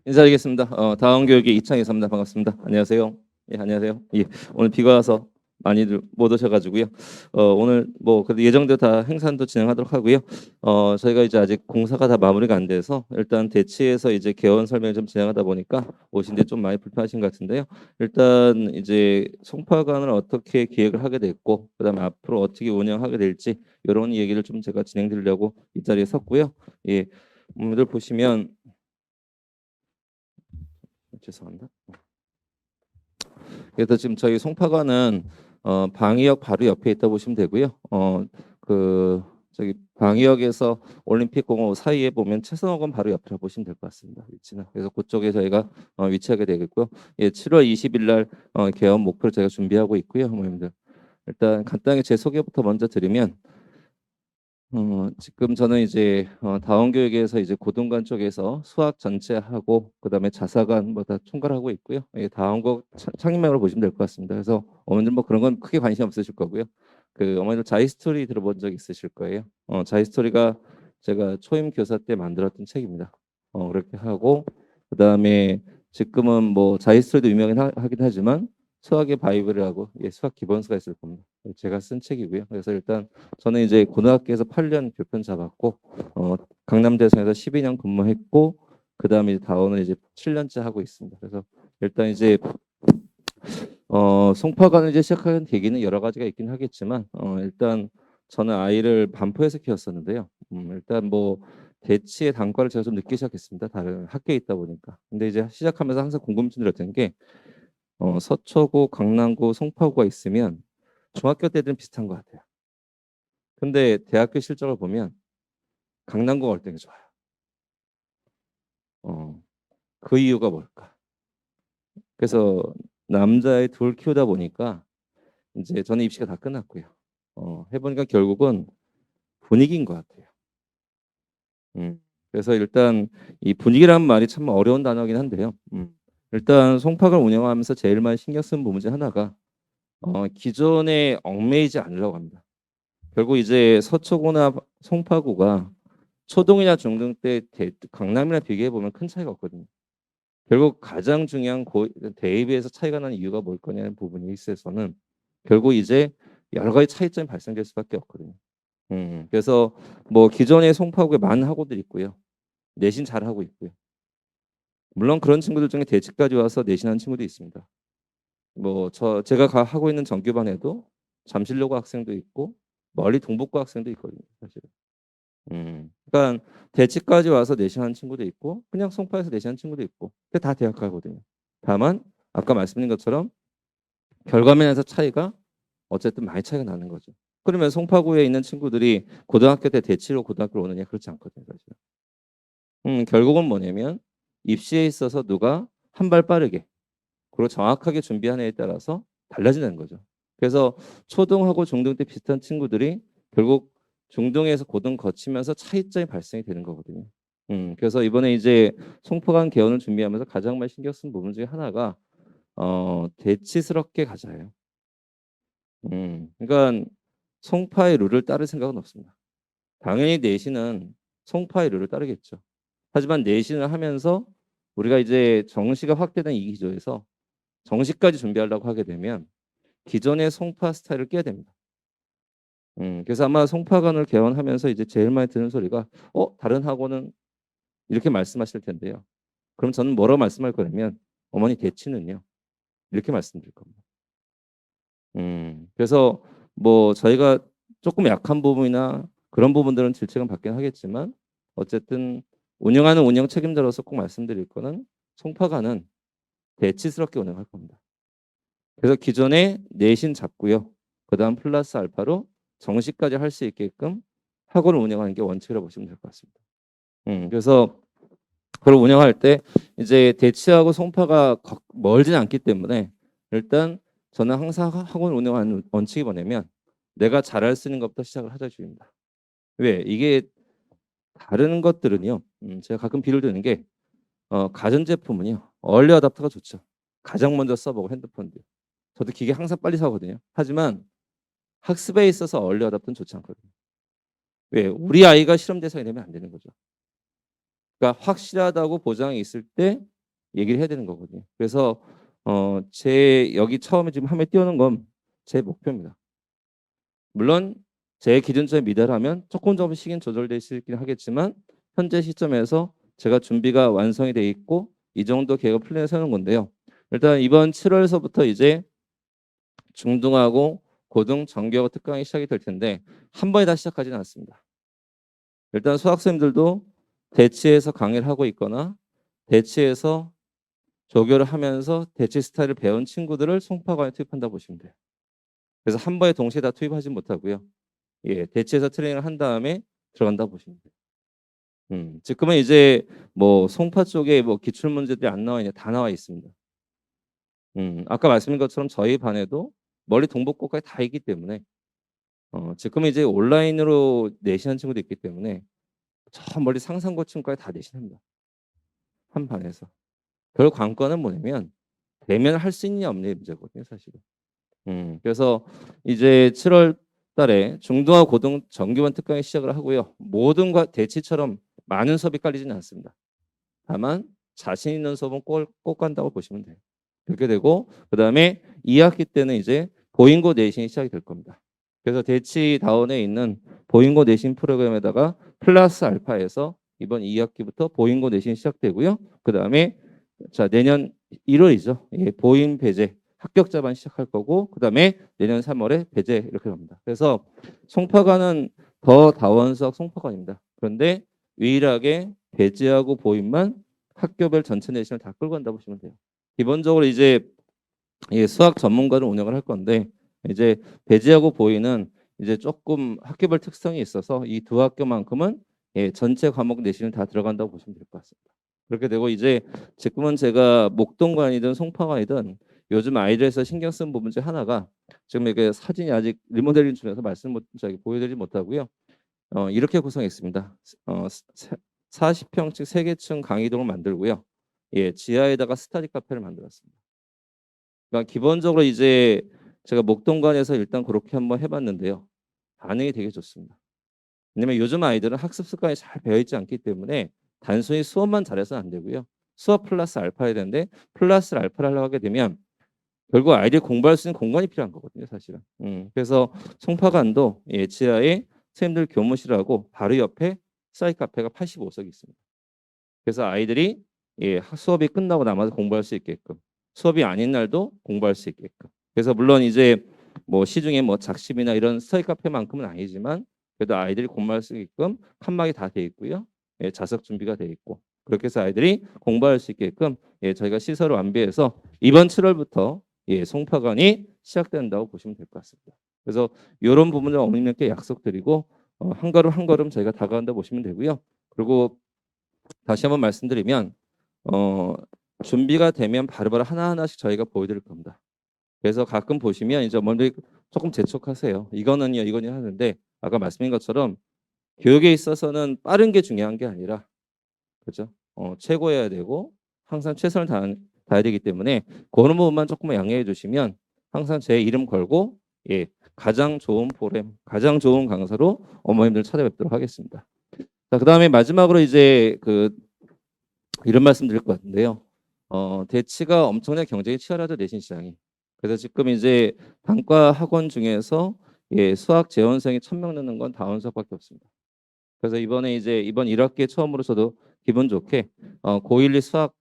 인사드리겠습니다. 다원교육의 이창희 사입니다. 반갑습니다. 안녕하세요. 예, 안녕하세요. 예, 오늘 비가 와서 많이들 못 오셔가지고요. 오늘 뭐 그래도 예정대로 다 행사도 진행하도록 하고요. 저희가 이제 아직 공사가 다 마무리가 안 돼서 일단 대치해서 이제 개원 설명을 좀 진행하다 보니까 오신데 좀 많이 불편하신 것 같은데요. 일단 이제 송파관을 어떻게 기획을 하게 됐고, 그다음에 앞으로 어떻게 운영하게 될지 이런 얘기를 좀 제가 진행드리려고 이 자리에 섰고요. 예, 오늘 보시면 죄송합니다. 그래서 지금 저희 송파관은 방위역 바로 옆에 있다 보시면 되고요. 그 저기 방위역에서 올림픽공원 사이에 보면 최선호관 바로 옆이라고 보시면 될 것 같습니다. 위치는. 그래서 그쪽에 저희가 위치하게 되겠고요. 예, 7월 20일 날 개업 목표를 저희가 준비하고 있고요, 어머님들. 일단 간단하게 제 소개부터 먼저 드리면 지금 저는 이제 다원교육에서 이제 고등관 쪽에서 수학 전체하고 그다음에 자사관 뭐 다 총괄하고 있고요. 예, 다원고 창립명으로 보시면 될 것 같습니다. 그래서 어머니들 뭐 그런 건 크게 관심 없으실 거고요. 그 어머니들 자이스토리 들어본 적 있으실 거예요. 자이스토리가 제가 초임 교사 때 만들었던 책입니다. 그렇게 하고 그다음에 지금은 뭐 자이스토리도 유명하긴 하지만 수학의 바이블이라고 예, 수학 기본서가 있을 겁니다. 제가 쓴 책이고요. 그래서 일단 저는 이제 고등학교에서 8년 교편 잡았고 강남대성에서 12년 근무했고 그다음에 이제 다원을 이제 7년째 하고 있습니다. 그래서 일단 이제 송파관을 이제 시작하는 계기는 여러 가지가 있긴 하겠지만 일단 저는 아이를 반포에서 키웠었는데요. 일단 뭐 대치의 단과를 제가 좀 늦게 시작했습니다. 다른 학교에 있다 보니까. 근데 이제 시작하면서 항상 궁금증 들었던 게 서초구, 강남구, 송파구가 있으면 중학교 때들은 비슷한 것 같아요. 근데 대학교 실적을 보면 강남구가 월등히 좋아요. 그 이유가 뭘까? 그래서 남자애 둘 키우다 보니까 이제 저는 입시가 다 끝났고요. 해보니까 결국은 분위기인 것 같아요. 그래서 일단 이 분위기라는 말이 참 어려운 단어긴 한데요. 일단 송파를 운영하면서 제일 많이 신경 쓴 부분 중 하나가 기존에 얽매이지 않으려고 합니다. 결국 이제 서초구나 송파구가 초등이나 중등 때 강남이나 비교해 보면 큰 차이가 없거든요. 결국 가장 중요한 대입에서 차이가 나는 이유가 뭘 거냐는 부분에 있어서는 결국 이제 여러 가지 차이점이 발생될 수밖에 없거든요. 그래서 뭐 기존의 송파구에 많은 학우들이 있고요. 내신 잘하고 있고요. 물론 그런 친구들 중에 대치까지 와서 내신한 친구도 있습니다. 뭐 제가 하고 있는 정규반에도 잠실여고 학생도 있고 멀리 동북고 학생도 있거든요. 사실은. 그러니까 대치까지 와서 내신한 친구도 있고 그냥 송파에서 내신한 친구도 있고 근데 다 대학 가거든요. 다만 아까 말씀드린 것처럼 결과면에서 차이가 어쨌든 많이 차이가 나는 거죠. 그러면 송파구에 있는 친구들이 고등학교 때 대치로 고등학교를 오느냐 그렇지 않거든요. 사실. 결국은 뭐냐면 입시에 있어서 누가 한 발 빠르게 그리고 정확하게 준비하느냐에 따라서 달라지는 거죠. 그래서 초등하고 중등 때 비슷한 친구들이 결국 중등에서 고등 거치면서 차이점이 발생이 되는 거거든요. 그래서 이번에 이제 송파관 개원을 준비하면서 가장 많이 신경 쓴 부분 중에 하나가 대치스럽게 가자예요. 그러니까 송파의 룰을 따를 생각은 없습니다. 당연히 내신은 송파의 룰을 따르겠죠. 하지만 내신을 하면서 우리가 이제 정시가 확대된 이 기조에서 정시까지 준비하려고 하게 되면 기존의 송파 스타일을 깨야 됩니다. 그래서 아마 송파관을 개원하면서 이제 제일 많이 듣는 소리가 다른 학원은 이렇게 말씀하실 텐데요. 그럼 저는 뭐라고 말씀할 거냐면 어머니 대치는요. 이렇게 말씀드릴 겁니다. 그래서 뭐 저희가 조금 약한 부분이나 그런 부분들은 질책은 받긴 하겠지만 어쨌든 운영하는 운영 책임자로서 꼭 말씀드릴 거는 송파관은 대치스럽게 운영할 겁니다. 그래서 기존에 내신 잡고요. 그다음 플러스 알파로 정시까지 할 수 있게끔 학원을 운영하는 게 원칙이라고 보시면 될 것 같습니다. 그래서 그걸 운영할 때 이제 대치하고 송파가 멀진 않기 때문에 일단 저는 항상 학원을 운영하는 원칙이 뭐냐면 내가 잘할 수 있는 것부터 시작을 하자 주의입니다. 왜? 이게 다른 것들은요. 제가 가끔 비를 드는 게 가전제품은요. 얼리 어답터가 좋죠. 가장 먼저 써보고 핸드폰도. 저도 기계 항상 빨리 사거든요. 하지만 학습에 있어서 얼리 어답터는 좋지 않거든요. 왜? 우리 아이가 실험 대상이 되면 안 되는 거죠. 그러니까 확실하다고 보장이 있을 때 얘기를 해야 되는 거거든요. 그래서 제 여기 처음에 지금 함에 띄우는 건 제 목표입니다. 물론 제 기준점에 미달하면 조금 시기는 조절될 수 있긴 하겠지만 현재 시점에서 제가 준비가 완성이 돼 있고 이 정도 계획 플랜을 세우는 건데요. 일단 이번 7월서부터 이제 중등하고 고등 정규하고 특강이 시작이 될 텐데 한 번에 다 시작하지는 않습니다. 일단 수학생들도 대치해서 강의를 하고 있거나 대치해서 조교를 하면서 대치 스타일을 배운 친구들을 송파관에 투입한다고 보시면 돼요. 그래서 한 번에 동시에 다 투입하지 못하고요. 예, 대치해서 트레이닝을 한 다음에 들어간다고 보시면 돼요. 지금은 이제 뭐 송파 쪽에 뭐 기출 문제들이 안 나와 있냐 다 나와 있습니다. 아까 말씀드린 것처럼 저희 반에도 멀리 동북고까지 다 있기 때문에 지금은 이제 온라인으로 내신한 친구도 있기 때문에 저 멀리 상산고층까지 다 내신합니다. 한 반에서. 별 관건은 뭐냐면 대면을 할 수 있냐 없냐의 문제거든요, 사실은. 그래서 이제 7월 달에 중등하 고등 정규반 특강이 시작을 하고요. 모든 대치처럼 많은 수업이 깔리지는 않습니다. 다만 자신 있는 수업은 꼭 간다고 보시면 돼요. 그렇게 되고 그다음에 2학기 때는 이제 보인고 내신이 시작이 될 겁니다. 그래서 대치다운에 있는 보인고 내신 프로그램에다가 플러스 알파에서 이번 2학기부터 보인고 내신이 시작되고요. 그다음에 자 내년 1월이죠. 예, 보인 배제 합격자만 시작할 거고 그다음에 내년 3월에 배제 이렇게 갑니다. 그래서 송파관은 더 다원수학 송파관입니다. 그런데 유일하게 배제하고 보인만 학교별 전체 내신을 다 끌고 간다고 보시면 돼요. 기본적으로 이제 수학 전문가를 운영을 할 건데 이제 배제하고 보이는 이제 조금 학교별 특성이 있어서 이 두 학교만큼은 전체 과목 내신을 다 들어간다고 보시면 될 것 같습니다. 그렇게 되고 이제 지금은 제가 목동관이든 송파관이든 요즘 아이들에서 신경 쓴 부분 중 하나가 지금 이게 사진이 아직 리모델링 중에서 보여드리지 못하고요. 이렇게 구성했습니다. 40평씩 3개층 강의동을 만들고요. 예, 지하에다가 스터디 카페를 만들었습니다. 그러니까 기본적으로 이제 제가 목동관에서 일단 그렇게 한번 해봤는데요. 반응이 되게 좋습니다. 왜냐면 요즘 아이들은 학습 습관이 잘 배어 있지 않기 때문에 단순히 수업만 잘해서는 안 되고요. 수업 플러스 알파 해야 되는데 플러스 알파를 하려고 하게 되면 결국 아이들이 공부할 수 있는 공간이 필요한 거거든요, 사실은. 그래서 송파관도 예, 지하에 선생님들 교무실하고 바로 옆에 사이 카페가 85석이 있습니다. 그래서 아이들이 예, 수업이 끝나고 남아서 공부할 수 있게끔 수업이 아닌 날도 공부할 수 있게끔. 그래서 물론 이제 뭐 시중에 뭐 작심이나 이런 스터디 카페만큼은 아니지만 그래도 아이들이 공부할 수 있게끔 칸막이 다 돼 있고요. 예, 좌석 준비가 돼 있고 그렇게 해서 아이들이 공부할 수 있게끔 예, 저희가 시설을 완비해서 이번 7월부터 예, 송파관이 시작된다고 보시면 될 것 같습니다. 그래서 이런 부분을 어머님께 약속드리고 한 걸음 한 걸음 저희가 다가간다 보시면 되고요. 그리고 다시 한번 말씀드리면 어, 준비가 되면 바로바로 하나하나씩 저희가 보여드릴 겁니다. 그래서 가끔 보시면 이제 어머니들이 조금 재촉하세요. 이거는요 하는데 아까 말씀드린 것처럼 교육에 있어서는 빠른 게 중요한 게 아니라 그죠? 최고여야 되고 항상 최선을 다해야 되기 때문에 그런 부분만 조금만 양해해 주시면 항상 제 이름 걸고 예, 가장 좋은 프로그램, 가장 좋은 강사로 어머님들 찾아뵙도록 하겠습니다. 자, 그다음에 마지막으로 이제 이런 말씀 드릴 것 같은데요. 대치가 엄청나게 경쟁이 치열하죠, 내신 시장이. 그래서 지금 이제 단과 학원 중에서 예, 수학 재원생이 1,000명 넣는 건 다원수학밖에 없습니다. 그래서 이번에 이제 이번 1학기에 처음으로 저도 기분 좋게 고1, 2 수학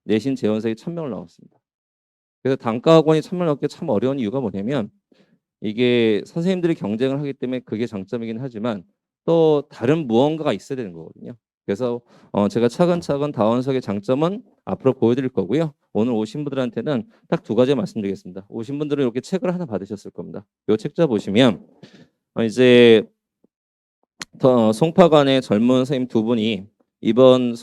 내신 재원생이 1,000명을 나왔습니다. 그래서 단과 학원이 1,000명 넘게 참 어려운 이유가 뭐냐면 이게 선생님들이 경쟁을 하기 때문에 그게 장점이긴 하지만 또 다른 무언가가 있어야 되는 거거든요. 그래서 제가 차근차근 다원석의 장점은 앞으로 보여드릴 거고요. 오늘 오신 분들한테는 딱 두 가지 말씀드리겠습니다. 오신 분들은 이렇게 책을 하나 받으셨을 겁니다. 이 책자 보시면 이제 송파관의 젊은 선생님 두 분이 이번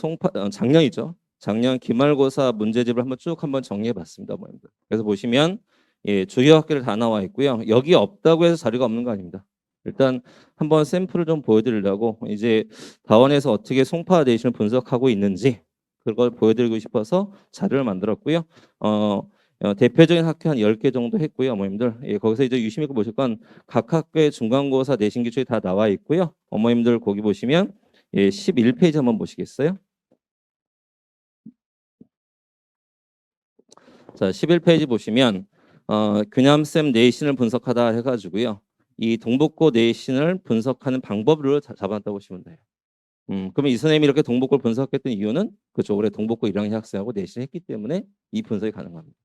작년이죠. 작년 기말고사 문제집을 한번 정리해봤습니다, 모님들. 그래서 보시면 예, 주요 학교를 다 나와 있고요. 여기 없다고 해서 자료가 없는 거 아닙니다. 일단 한번 샘플을 좀 보여드리려고 이제 다원에서 어떻게 송파 내신을 분석하고 있는지 그걸 보여드리고 싶어서 자료를 만들었고요. 대표적인 학교 한 10개 정도 했고요, 어머님들. 예, 거기서 이제 유심히 보실 건 각 학교의 중간고사 내신 기출이 다 나와 있고요. 어머님들 거기 보시면 예, 11페이지 한번 보시겠어요? 자, 11페이지 보시면 교남쌤 내신을 분석하다 해가지고요. 이 동복고 내신을 분석하는 방법을 잡아놨다고 보시면 돼요. 그러면 이 선생님이 이렇게 동복고를 분석했던 이유는 그죠. 올해 동복고 1학년 학생하고 내신을 했기 때문에 이 분석이 가능합니다.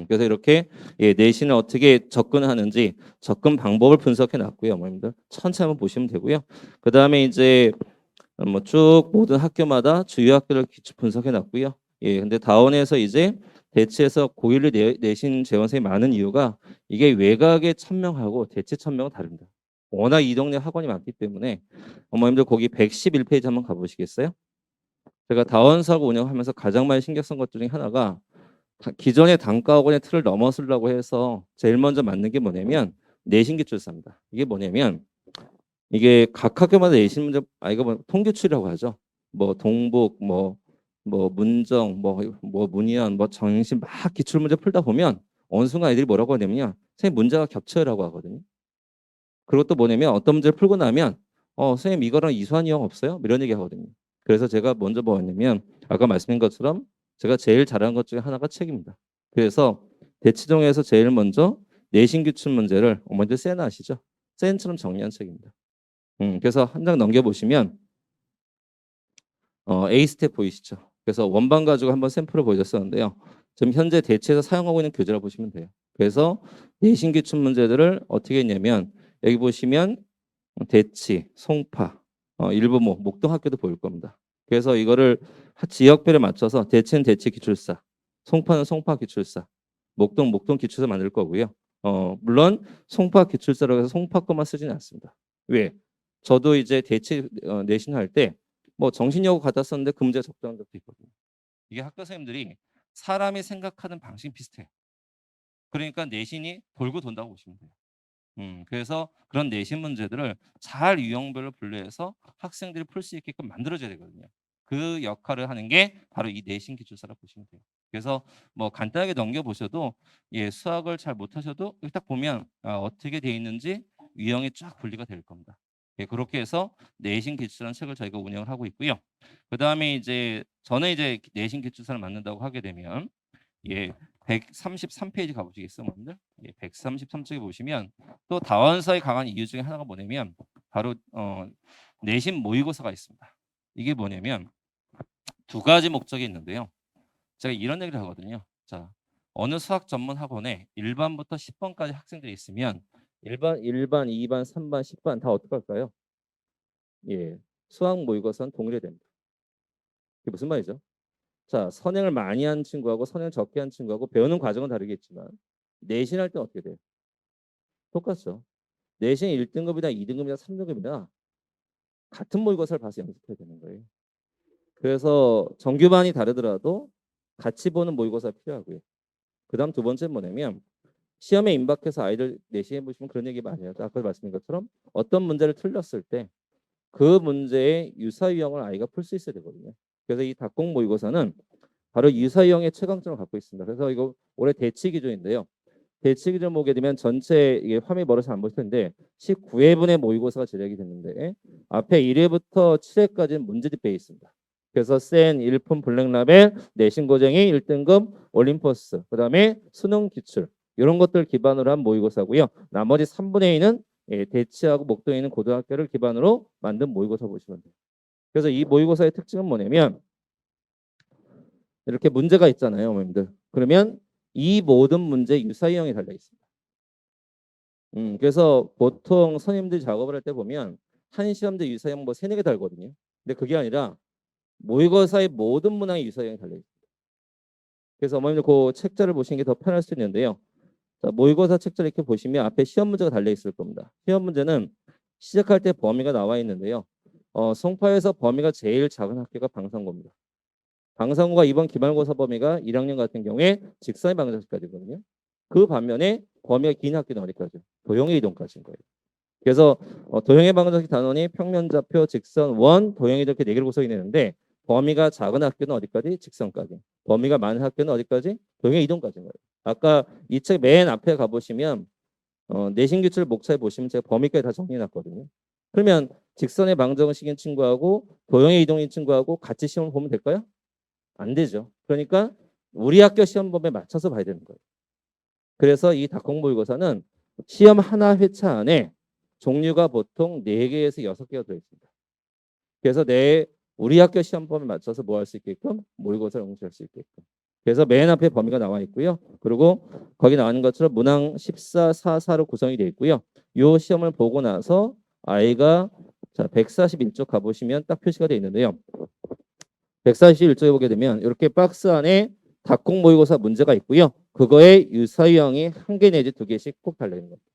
그래서 이렇게 예, 내신을 어떻게 접근하는지 접근 방법을 분석해 놨고요. 어머님들 천천히 한번 보시면 되고요. 그 다음에 이제 뭐 쭉 모든 학교마다 주요 학교를 기초 분석해 놨고요. 예, 근데 다원에서 이제 대치에서 고1 내신 재원생이 많은 이유가 이게 외곽에 1,000명하고 대치 1,000명은 다릅니다. 워낙 이 동네 학원이 많기 때문에 어머님들 거기 111페이지 한번 가보시겠어요? 제가 다원 사고 운영하면서 가장 많이 신경 쓴 것 중에 하나가 기존의 단과학원의 틀을 넘어서려고 해서 제일 먼저 만든 게 뭐냐면 내신 기출사입니다. 이게 뭐냐면 이게 각 학교마다 내신 문제 이거 뭐 통기출이라고 하죠. 뭐 동북 뭐 문정 뭐 문희연 뭐 정신 막 기출 문제 풀다 보면 어느 순간 애들이 뭐라고 하냐면요. 선생님 문제가 겹쳐요라고 하거든요. 그리고 또 뭐냐면 어떤 문제를 풀고 나면 선생님 이거랑 이수한 이형 없어요? 이런 얘기 하거든요. 그래서 제가 먼저 뭐였냐면 아까 말씀드린 것처럼 제가 제일 잘하는 것 중에 하나가 책입니다. 그래서 대치동에서 제일 먼저 내신 기출 문제를 어머니들 센 아시죠? 센처럼 정리한 책입니다. 그래서 한 장 넘겨보시면 A 스텝 보이시죠? 그래서 원반 가지고 한번 샘플을 보여줬었는데요. 지금 현재 대치에서 사용하고 있는 교재라 보시면 돼요. 그래서 내신 기출 문제들을 어떻게 했냐면 여기 보시면 대치, 송파, 일부 목동 학교도 보일 겁니다. 그래서 이거를 지역별에 맞춰서 대치는 대치 기출사, 송파는 송파 기출사, 목동 기출사 만들 거고요. 물론 송파 기출사라고 해서 송파 것만 쓰지는 않습니다. 왜? 저도 이제 대치 내신 할 때 뭐 정신여고 갖다 썼는데 그 문제 적당한 적도 있거든요. 이게 학교 선생님들이 사람이 생각하는 방식이 비슷해요. 그러니까 내신이 돌고 돈다고 보시면 돼요. 그래서 그런 내신 문제들을 잘 유형별로 분류해서 학생들이 풀 수 있게끔 만들어줘야 되거든요. 그 역할을 하는 게 바로 이 내신 기출사라고 보시면 돼요. 그래서 뭐 간단하게 넘겨보셔도 예, 수학을 잘 못하셔도 딱 보면 어떻게 돼 있는지 유형이 쫙 분리가 될 겁니다. 예, 그렇게 해서 내신 기출사라는 책을 저희가 운영을 하고 있고요. 그 다음에 이제 저는 이제 내신 기출사를 만든다고 하게 되면 예, 133페이지 가보시겠어요, 여러분들? 예, 133쪽에 보시면 또 다원서에 강한 이유 중에 하나가 뭐냐면 바로 내신 모의고사가 있습니다. 이게 뭐냐면 두 가지 목적이 있는데요. 제가 이런 얘기를 하거든요. 자, 어느 수학 전문 학원에 1반부터 10번까지 학생들이 있으면 1반, 2반, 3반, 10반 다 어떻게 할까요? 예, 수학 모의고사는 동일됩니다. 이게 무슨 말이죠? 자, 선행을 많이 한 친구하고 선행을 적게 한 친구하고 배우는 과정은 다르겠지만 내신할 때 어떻게 돼요? 똑같죠. 내신 1등급이나 2등급이나 3등급이나 같은 모의고사를 봐서 연습해야 되는 거예요. 그래서 정규반이 다르더라도 같이 보는 모의고사가 필요하고요. 그다음 두 번째는 뭐냐면 시험에 임박해서 아이들 내신해 보시면 그런 얘기 많이 해요. 아까 말씀드린 것처럼 어떤 문제를 틀렸을 때 그 문제의 유사 유형을 아이가 풀 수 있어야 되거든요. 그래서 이 닭공 모의고사는 바로 유사 유형의 최강점을 갖고 있습니다. 그래서 이거 올해 대치 기준인데요. 대치 기준 보게 되면 전체 이게 화면이 멀어서 안 보일 텐데 19회분의 모의고사가 제작이 됐는데 앞에 1회부터 7회까지는 문제집 베이스입니다. 그래서 센, 일품, 블랙라벨, 내신 고쟁이, 1등급, 올림퍼스, 그다음에 수능 기출 이런 것들 기반으로 한 모의고사고요. 나머지 3분의 2는 대치하고 목동에 있는 고등학교를 기반으로 만든 모의고사 보시면 돼요. 그래서 이 모의고사의 특징은 뭐냐면 이렇게 문제가 있잖아요, 어머님들. 그러면 이 모든 문제 유사유형이 달려 있습니다. 그래서 보통 선생님들이 작업을 할 때 보면 한 시험대 유사형 뭐 3-4개 달거든요. 근데 그게 아니라 모의고사의 모든 문항에 유사형이 달려 있습니다. 그래서 어머님들 그 책자를 보시는 게 더 편할 수 있는데요. 자, 모의고사 책자를 이렇게 보시면 앞에 시험 문제가 달려 있을 겁니다. 시험 문제는 시작할 때 범위가 나와 있는데요. 송파에서 범위가 제일 작은 학교가 방산고입니다. 방상호가 이번 기말고사 범위가 1학년 같은 경우에 직선의 방정식까지거든요. 그 반면에 범위가 긴 학교는 어디까지? 도형의 이동까지인 거예요. 그래서 도형의 방정식 단원이 평면좌표, 직선, 원, 도형이 이렇게 4개를 구성이 되는데 범위가 작은 학교는 어디까지? 직선까지. 범위가 많은 학교는 어디까지? 도형의 이동까지인 거예요. 아까 이 책 맨 앞에 가보시면 내신 기출 목차에 보시면 제가 범위까지 다 정리해놨거든요. 그러면 직선의 방정식인 친구하고 도형의 이동인 친구하고 같이 시험을 보면 될까요? 안 되죠. 그러니까 우리 학교 시험범위에 맞춰서 봐야 되는 거예요. 그래서 이 닭공 모의고사는 시험 하나 회차 안에 종류가 보통 4개에서 6개가 들어있습니다. 그래서 우리 학교 시험범위에 맞춰서 뭐 할 수 있게끔 모의고사를 응시할 수 있게끔. 그래서 맨 앞에 범위가 나와 있고요. 그리고 거기 나오는 것처럼 문항 14, 4, 4로 구성이 되어 있고요. 이 시험을 보고 나서 아이가 자 141쪽 가보시면 딱 표시가 되어 있는데요. 141쪽에 보게 되면 이렇게 박스 안에 닭공 모의고사 문제가 있고요. 그거에 유사유형이 1개 내지 2개씩 꼭 달려있는 겁니다.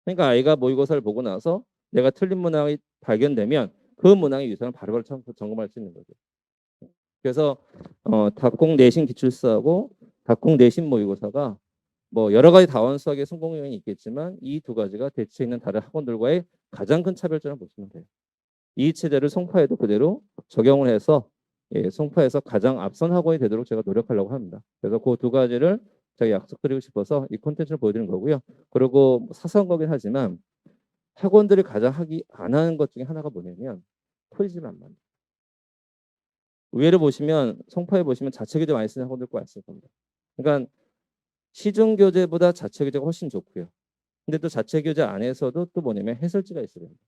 그러니까 아이가 모의고사를 보고 나서 내가 틀린 문항이 발견되면 그 문항의 유사는 바로바로 점검할 수 있는 거죠. 그래서 닭공 내신 기출수하고 닭공 내신 모의고사가 뭐 여러 가지 다원 수학의 성공 요인이 있겠지만 이 두 가지가 대체 있는 다른 학원들과의 가장 큰 차별점을 보시면 돼요. 이 체제를 송파에도 그대로 적용을 해서 송파에서 가장 앞선 학원이 되도록 제가 노력하려고 합니다. 그래서 그 두 가지를 제가 약속드리고 싶어서 이 콘텐츠를 보여드리는 거고요. 그리고 사소한 거긴 하지만 학원들이 가장 하기 안 하는 것 중에 하나가 뭐냐면 토의집을 안 만듭니다. 의외로 보시면 송파에 보시면 자체교재 많이 쓰는 학원들 꼭 있을 겁니다. 그러니까 시중교재보다 자체교재가 훨씬 좋고요. 근데 또 자체교재 안에서도 또 뭐냐면 해설지가 있어야 됩니다.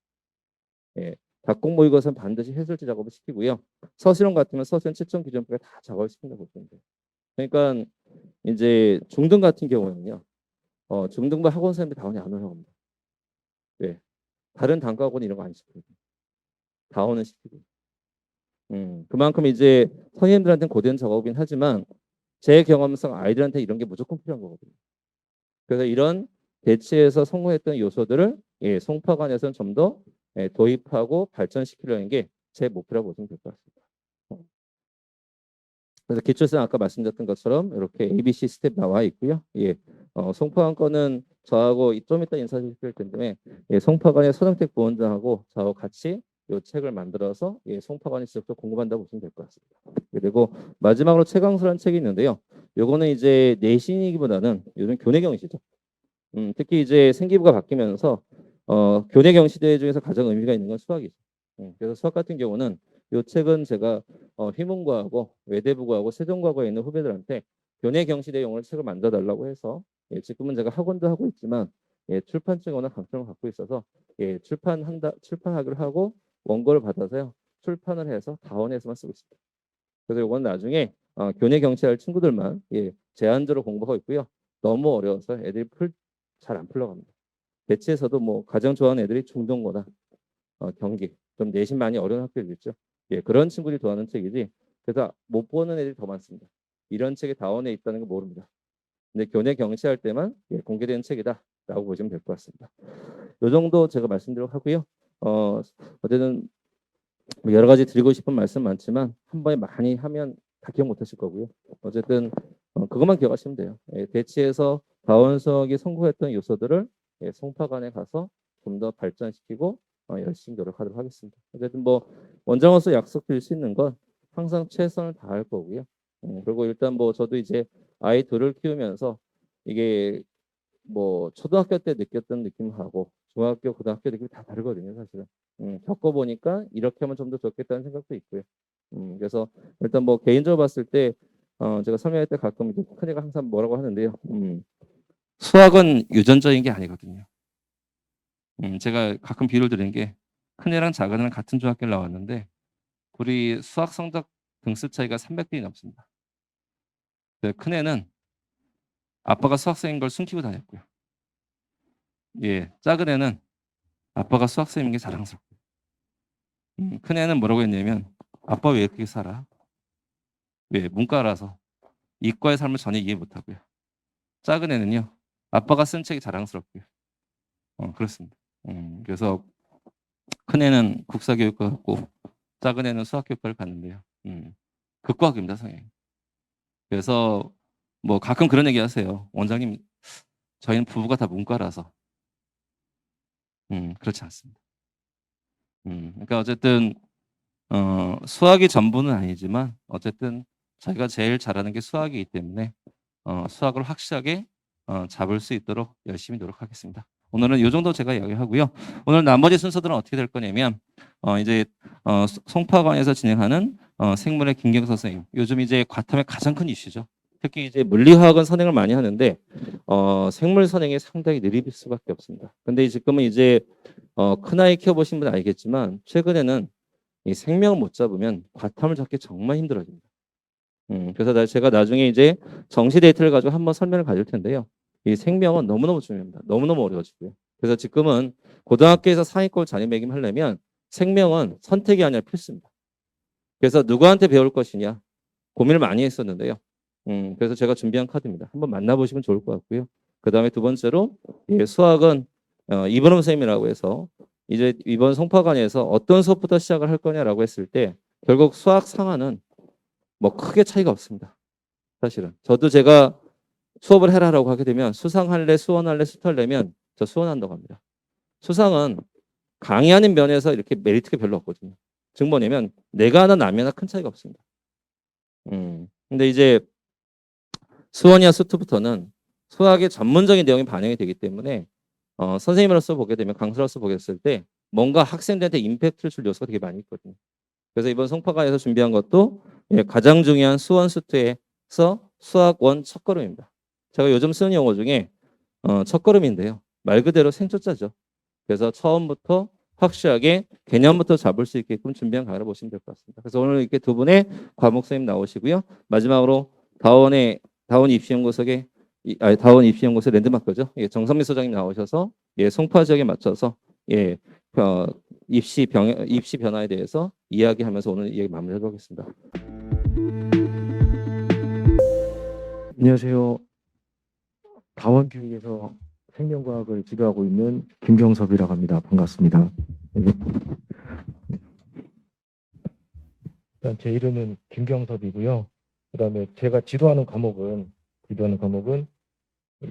예, 닭공 모의고사는 반드시 해설지 작업을 시키고요. 서술형 같으면 서술형 채점 기준표에 다 작업을 시킨다고 보시면 돼요. 그러니까 이제 중등 같은 경우는요. 중등부 학원 선생님들 다원이 안 올라갑니다. 왜? 다른 단과학원 이런 거 안 시키거든요. 다원은 시키고. 그만큼 이제 선생님들한테는 고된 작업이긴 하지만 제 경험상 아이들한테 이런 게 무조건 필요한 거거든요. 그래서 이런 대치에서 성공했던 요소들을 송파관에서는 좀 더 도입하고 발전시키려는 게 제 목표라고 보시면 될 것 같습니다. 그래서 기출생 아까 말씀드렸던 것처럼 이렇게 ABC 스텝 나와 있고요. 송파관 거는 저하고 좀 이따 인사드릴 텐데 송파관의 서정택 부원장하고 저하고 같이 이 책을 만들어서 송파관이 직접 공급한다고 보시면 될 것 같습니다. 그리고 마지막으로 최강수라는 책이 있는데요. 요거는 이제 내신이기보다는 요즘 교내 경시죠. 특히 이제 생기부가 바뀌면서 교내 경시대 중에서 가장 의미가 있는 건 수학이죠. 그래서 수학 같은 경우는 이 책은 제가 휘문고하고 외대부고하고 세종고하고에 있는 후배들한테 교내 경시대용을 책을 만들어 달라고 해서 지금은 제가 학원도 하고 있지만 출판증에 워낙 강점을 갖고 있어서 출판하기로 하고 원고를 받아서요 출판을 해서 다원해서만 쓰고 있습니다. 그래서 이건 나중에 교내 경시할 친구들만 제한적으로 공부하고 있고요. 너무 어려워서 애들이 잘 안 풀러갑니다. 대체에서도 뭐 가장 좋아하는 애들이 중등고나 경기 좀 내신 많이 어려운 학교들 있죠. 그런 친구들이 좋아하는 책이지. 그래서 못 보는 애들이 더 많습니다. 이런 책이 다원에 있다는 거 모릅니다. 근데 교내 경시할 때만 공개되는 책이다라고 보시면 될 것 같습니다. 이 정도 제가 말씀드리도록 하고요. 어쨌든 여러 가지 드리고 싶은 말씀 많지만 한 번에 많이 하면 다 기억 못하실 거고요. 어쨌든 그것만 기억하시면 돼요. 대치에서 다원수학이 성공했던 요소들을 송파관에 가서 좀 더 발전시키고 열심히 노력하도록 하겠습니다. 어쨌든 뭐 원장으로서 약속드릴 수 있는 건 항상 최선을 다할 거고요. 그리고 일단 뭐 저도 이제 아이 둘을 키우면서 이게 뭐 초등학교 때 느꼈던 느낌하고 중학교, 고등학교 느낌이 다 다르거든요, 사실은. 겪어보니까 이렇게 하면 좀 더 좋겠다는 생각도 있고요. 그래서 일단 뭐 개인적으로 봤을 때 제가 설명할 때 가끔 큰애가 항상 뭐라고 하는데요. 수학은 유전적인 게 아니거든요. 제가 가끔 비유를 드리는 게 큰애랑 작은애랑 같은 중학교를 나왔는데 우리 수학 성적 등수 차이가 300점이 넘습니다. 큰애는 아빠가 수학생인 걸 숨기고 다녔고요. 작은 애는 아빠가 수학생인 게 자랑스럽고요. 큰애는 뭐라고 했냐면 아빠 왜 그렇게 살아? 왜 문과라서 이과의 삶을 전혀 이해 못하고요. 작은 애는요. 아빠가 쓴 책이 자랑스럽고요. 그렇습니다. 그래서 큰애는 국사교육과 갔고 작은 애는 수학교육과를 갔는데요. 극과학입니다, 성향이. 그래서 뭐 가끔 그런 얘기 하세요. 원장님, 저희는 부부가 다 문과라서. 그렇지 않습니다. 그러니까 어쨌든 수학이 전부는 아니지만 어쨌든 자기가 제일 잘하는 게 수학이기 때문에 수학을 확실하게 잡을 수 있도록 열심히 노력하겠습니다. 오늘은 이 정도 제가 이야기하고요. 오늘 나머지 순서들은 어떻게 될 거냐면 이제 송파관에서 진행하는 생물의 김경서 선생님. 요즘 이제 과탐의 가장 큰 이슈죠. 특히 이제 물리화학은 선행을 많이 하는데 생물 선행이 상당히 느릴 수밖에 없습니다. 근데 지금은 이제 큰 아이 키워보신 분은 알겠지만 최근에는 이 생명을 못 잡으면 과탐을 잡기 정말 힘들어집니다. 그래서 제가 나중에 이제 정시 데이터를 가지고 한번 설명을 가질 텐데요. 이 생명은 너무너무 중요합니다. 너무너무 어려워지고요. 그래서 지금은 고등학교에서 상위권 자리매김하려면 생명은 선택이 아니라 필수입니다. 그래서 누구한테 배울 것이냐 고민을 많이 했었는데요. 그래서 제가 준비한 카드입니다. 한번 만나보시면 좋을 것 같고요. 그 다음에 두 번째로 예, 수학은 이번호 선생님이라고 해서 이제 이번 송파관에서 어떤 수업부터 시작을 할 거냐라고 했을 때 결국 수학 상한은 뭐 크게 차이가 없습니다. 사실은 저도 제가 수업을 해라라고 하게 되면 수상할래, 수원할래, 수탈래면 저 수원한다고 합니다. 수상은 강의하는 면에서 이렇게 메리트가 별로 없거든요. 즉 뭐냐면 내가 하나 남이나 큰 차이가 없습니다. 근데 이제 수원이나 수투부터는 수학의 전문적인 내용이 반영이 되기 때문에 선생님으로서 보게 되면 강사로서 보게 됐을 때 뭔가 학생들한테 임팩트를 줄 요소가 되게 많이 있거든요. 그래서 이번 송파관에서 준비한 것도 예, 가장 중요한 수원 수투에서 수학원 첫걸음입니다. 제가 요즘 쓰는 용어 중에 첫걸음인데요. 말 그대로 생초자죠. 그래서 처음부터 확실하게 개념부터 잡을 수 있게끔 준비한 강의를 보시면 될 것 같습니다. 그래서 오늘 이렇게 두 분의 과목 선생님 나오시고요. 마지막으로 다원 입시연구소의 다원 입시연구소 랜드마크죠. 예, 정선미 소장님 나오셔서 예, 송파 지역에 맞춰서 예, 입시 변화에 대해서 이야기하면서 오늘 이야기 마무리해 보겠습니다. 안녕하세요. 다원교육에서 생명과학을 지도하고 있는 김경섭이라고 합니다. 반갑습니다. 일단 제 이름은 김경섭이고요. 그다음에 제가 지도하는 과목은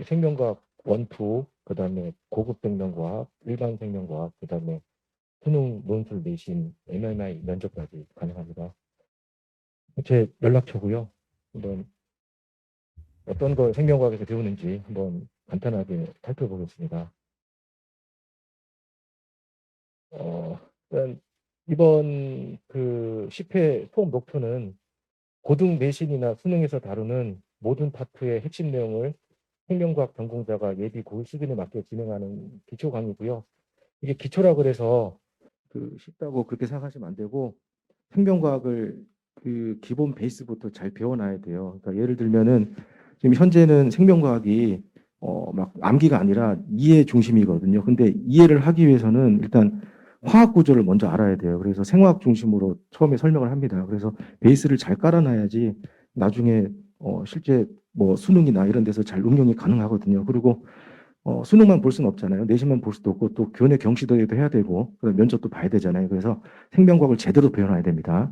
생명과학 1, 2, 그다음에 고급 생명과학, 일반 생명과학, 그다음에 수능 논술 내신, MMI 면접까지 가능합니다. 제 연락처고요. 한번 어떤 걸 생명과학에서 배우는지 한번 간단하게 살펴보겠습니다. 일단 이번 그 10회 수업 목표는 고등 내신이나 수능에서 다루는 모든 파트의 핵심 내용을 생명과학 전공자가 예비 고급 수준에 맞게 진행하는 기초 강의고요. 이게 기초라 그래서 쉽다고 그렇게 생각하시면 안 되고 생명과학을 그 기본 베이스부터 잘 배워놔야 돼요. 그러니까 예를 들면은 지금 현재는 생명과학이 막 암기가 아니라 이해 중심이거든요. 근데 이해를 하기 위해서는 일단 화학 구조를 먼저 알아야 돼요. 그래서 생화학 중심으로 처음에 설명을 합니다. 그래서 베이스를 잘 깔아놔야지 나중에 실제 뭐 수능이나 이런 데서 잘 응용이 가능하거든요. 그리고 수능만 볼 수는 없잖아요. 내신만 볼 수도 없고 또 교내 경시도 해야 되고 면접도 봐야 되잖아요. 그래서 생명과학을 제대로 배워놔야 됩니다.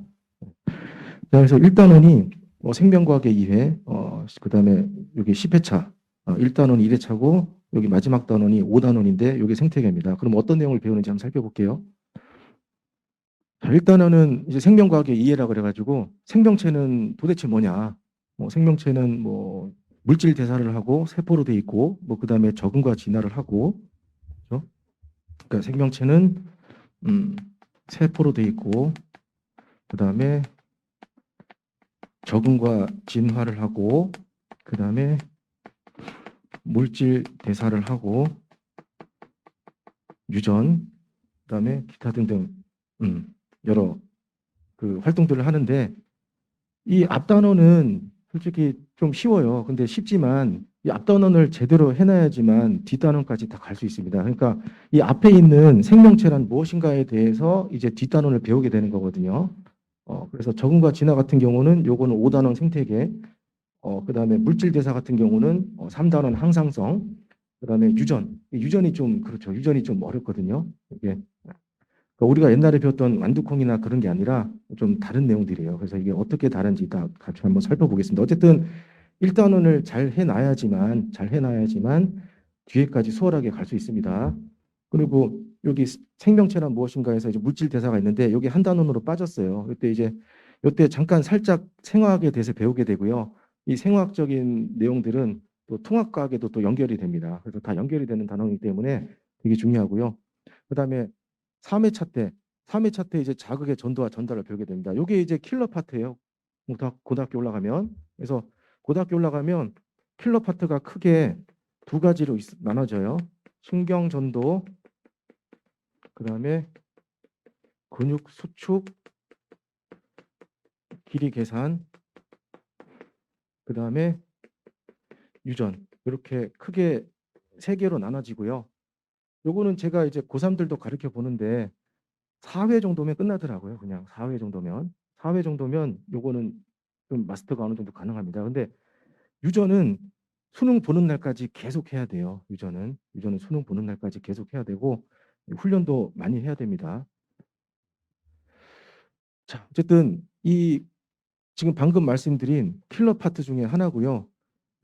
그래서 1단원이 생명과학의 2회, 그다음에 여기 10회차, 1단원 1회차고 여기 마지막 단원이 5단원인데 여기 생태계입니다. 그럼 어떤 내용을 배우는지 한번 살펴볼게요. 자, 1단원은 이제 생명과학의 이해라 그래가지고 생명체는 도대체 뭐냐? 생명체는 뭐 물질 대사를 하고 세포로 돼 있고 뭐 그다음에 적응과 진화를 하고 그렇죠? 그러니까 생명체는 세포로 돼 있고 그다음에 적응과 진화를 하고 그다음에 물질 대사를 하고 유전 그다음에 기타 등등 여러 그 활동들을 하는데 이 앞단원은 솔직히 좀 쉬워요. 근데 쉽지만 이 앞단원을 제대로 해놔야지만 뒷단원까지 다 갈 수 있습니다. 그러니까 이 앞에 있는 생명체란 무엇인가에 대해서 이제 뒷단원을 배우게 되는 거거든요. 그래서 적응과 진화 같은 경우는 요거는 5단원 생태계, 그다음에 물질 대사 같은 경우는 3단원 항상성, 그다음에 유전이 좀 그렇죠. 유전이 좀 어렵거든요. 이게 그러니까 우리가 옛날에 배웠던 완두콩이나 그런 게 아니라 좀 다른 내용들이에요. 그래서 이게 어떻게 다른지 다 같이 한번 살펴보겠습니다. 어쨌든 1단원을 잘 해놔야지만 뒤에까지 수월하게 갈 수 있습니다. 그리고 여기 생명체란 무엇인가에서 이제 물질 대사가 있는데 여기 한 단원으로 빠졌어요. 이때 잠깐 살짝 생화학에 대해서 배우게 되고요. 이 생화학적인 내용들은 또 통합과학에도 또 연결이 됩니다. 그래서 다 연결이 되는 단원이기 때문에 되게 중요하고요. 그다음에 3회차 때 이제 자극의 전도와 전달을 배우게 됩니다. 이게 이제 킬러 파트예요. 고등학교 올라가면. 그래서 고등학교 올라가면 킬러 파트가 크게 두 가지로 나눠져요. 신경 전도, 그다음에 근육 수축, 길이 계산, 그다음에 유전. 이렇게 크게 세 개로 나눠지고요. 요거는 제가 이제 고3들도 가르쳐 보는데 4회 정도면 끝나더라고요. 그냥 4회 정도면. 4회 정도면 요거는 좀 마스터가 어느 정도 가능합니다. 근데 유전은 수능 보는 날까지 계속 해야 돼요. 유전은 수능 보는 날까지 계속 해야 되고 훈련도 많이 해야 됩니다. 자, 어쨌든 이 지금 방금 말씀드린 킬러 파트 중에 하나고요.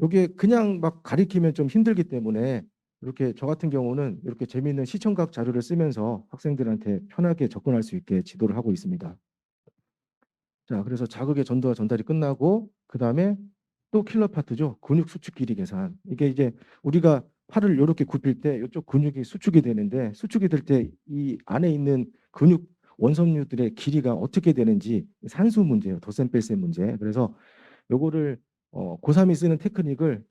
요게 그냥 막 가리키면 좀 힘들기 때문에 이렇게 저 같은 경우는 이렇게 재미있는 시청각 자료를 쓰면서 학생들한테 편하게 접근할 수 있게 지도를 하고 있습니다. 자, 그래서 자극의 전도와 전달이 끝나고 그다음에 또 킬러 파트죠. 근육 수축 길이 계산. 이게 이제 우리가 팔을 이렇게 굽힐 때 이쪽 근육이 수축이 되는데 수축이 될 때 이 안에 있는 근육 원섬유들의 길이가 어떻게 되는지 산수 문제예요. 덧셈 뺄셈 문제. 그래서 요거를 고3이 쓰는 테크닉을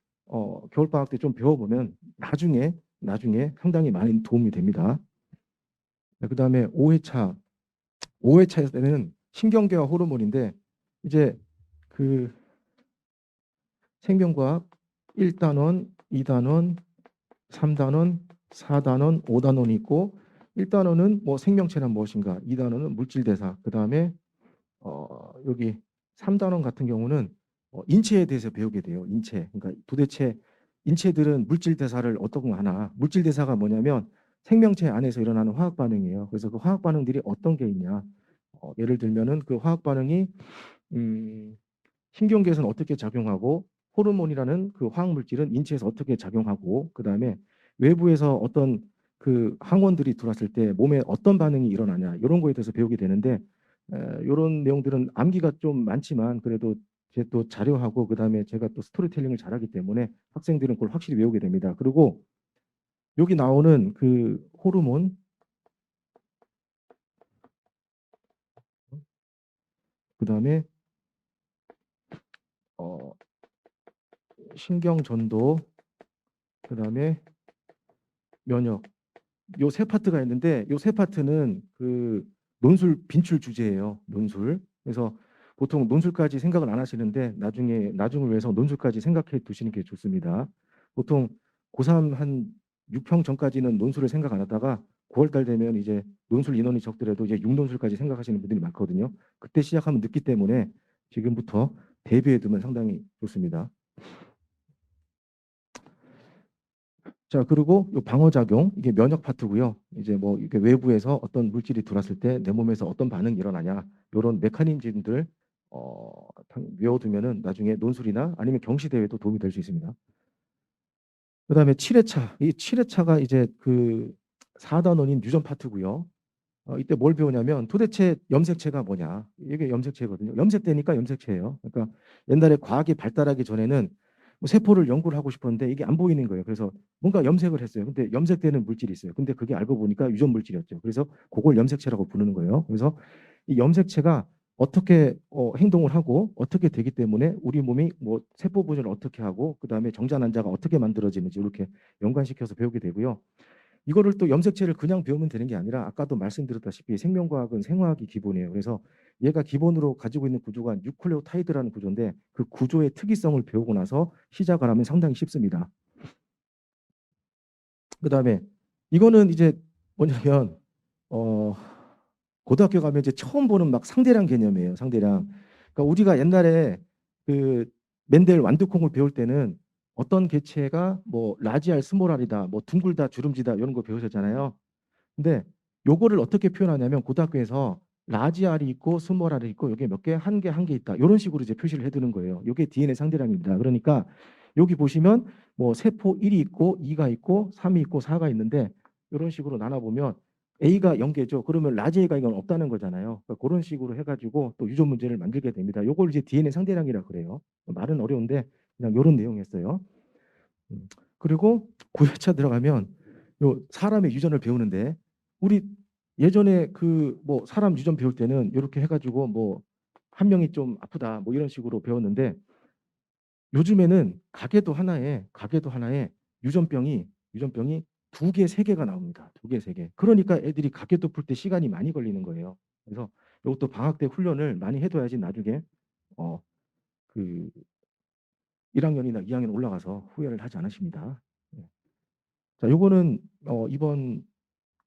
겨울방학 때 좀 배워보면 나중에 상당히 많이 도움이 됩니다. 그다음에 5회차에는 신경계와 호르몬인데 이제 그 생명과학 1단원, 2단원, 3단원, 4단원, 5단원이 있고 1단원은 뭐 생명체란 무엇인가, 2단원은 물질대사, 그다음에 여기 3단원 같은 경우는 인체에 대해서 배우게 돼요. 인체. 그러니까 도대체 인체들은 물질 대사를 어떤 거 하나. 물질 대사가 뭐냐면 생명체 안에서 일어나는 화학 반응이에요. 그래서 그 화학 반응들이 어떤 게 있냐. 예를 들면은 그 화학 반응이 신경계에서는 어떻게 작용하고 호르몬이라는 그 화학 물질은 인체에서 어떻게 작용하고 그다음에 외부에서 어떤 그 항원들이 들어왔을 때 몸에 어떤 반응이 일어나냐 이런 거에 대해서 배우게 되는데 이런 내용들은 암기가 좀 많지만 그래도 제 또 자료하고 그다음에 제가 또 스토리텔링을 잘하기 때문에 학생들은 그걸 확실히 외우게 됩니다. 그리고 여기 나오는 그 호르몬 그다음에 어, 신경 전도 그다음에 면역 요 세 파트가 있는데 요 세 파트는 그 논술 빈출 주제예요. 논술. 그래서 보통 논술까지 생각을 안 하시는데 나중을 위해서 논술까지 생각해 두시는 게 좋습니다. 보통 고3 한 6평 전까지는 논술을 생각 안 하다가 9월 달 되면 이제 논술 인원이 적더라도 이제 6논술까지 생각하시는 분들이 많거든요. 그때 시작하면 늦기 때문에 지금부터 대비해 두면 상당히 좋습니다. 자, 그리고 요 방어작용, 이게 면역 파트고요. 이제 뭐 이게 외부에서 어떤 물질이 들어왔을 때 내 몸에서 어떤 반응이 일어나냐, 이런 메커니즘들 외워두면은 나중에 논술이나 아니면 경시대회도 도움이 될 수 있습니다. 그다음에 7회차, 이 7회차가 이제 그 4단원인 유전 파트고요. 이때 뭘 배우냐면 도대체 염색체가 뭐냐. 이게 염색체거든요. 염색되니까 염색체예요. 그러니까 옛날에 과학이 발달하기 전에는 뭐 세포를 연구를 하고 싶었는데 이게 안 보이는 거예요. 그래서 뭔가 염색을 했어요. 근데 염색되는 물질이 있어요. 근데 그게 알고 보니까 유전 물질이었죠. 그래서 그걸 염색체라고 부르는 거예요. 그래서 이 염색체가 어떻게 행동을 하고 어떻게 되기 때문에 우리 몸이 뭐 세포 분열을 어떻게 하고 그다음에 정자난자가 어떻게 만들어지는지 이렇게 연관시켜서 배우게 되고요. 이거를 또 염색체를 그냥 배우면 되는 게 아니라 아까도 말씀드렸다시피 생명과학은 생화학이 기본이에요. 그래서 얘가 기본으로 가지고 있는 구조가 뉴클레오타이드라는 구조인데 그 구조의 특이성을 배우고 나서 시작을 하면 상당히 쉽습니다. 그다음에 이거는 이제 뭐냐면 어 고등학교 가면 이제 처음 보는 막 상대량 개념이에요. 상대량. 그러니까 우리가 옛날에 그 맨델 완두콩을 배울 때는 어떤 개체가 뭐 라지알 스몰알이다, 뭐 둥글다, 주름지다 이런 거 배우셨잖아요. 근데 요거를 어떻게 표현하냐면 고등학교에서 라지알이 있고 스몰알이 있고 여기 몇 개, 한 개 있다. 이런 식으로 이제 표시를 해두는 거예요. 요게 DNA 상대량입니다. 그러니까 여기 보시면 뭐 세포 1이 있고 2가 있고 3이 있고 4가 있는데 이런 식으로 나눠보면 A가 0개죠. 그러면 라지 A가 이건 없다는 거잖아요. 그러니까 그런 식으로 해가지고 또 유전 문제를 만들게 됩니다. 요걸 이제 DNA 상대량이라 그래요. 말은 어려운데 그냥 요런 내용이었어요. 그리고 9회차 들어가면 요 사람의 유전을 배우는데 우리 예전에 그 뭐 사람 유전 배울 때는 이렇게 해가지고 뭐 한 명이 좀 아프다 뭐 이런 식으로 배웠는데 요즘에는 가게도 하나에 유전병이 2개, 3개가 나옵니다. 2개, 3개. 그러니까 애들이 가게도 풀 때 시간이 많이 걸리는 거예요. 그래서 이것도 방학 때 훈련을 많이 해둬야지 나중에 그 1학년이나 2학년 올라가서 후회를 하지 않으십니다. 예. 자, 요거는 이번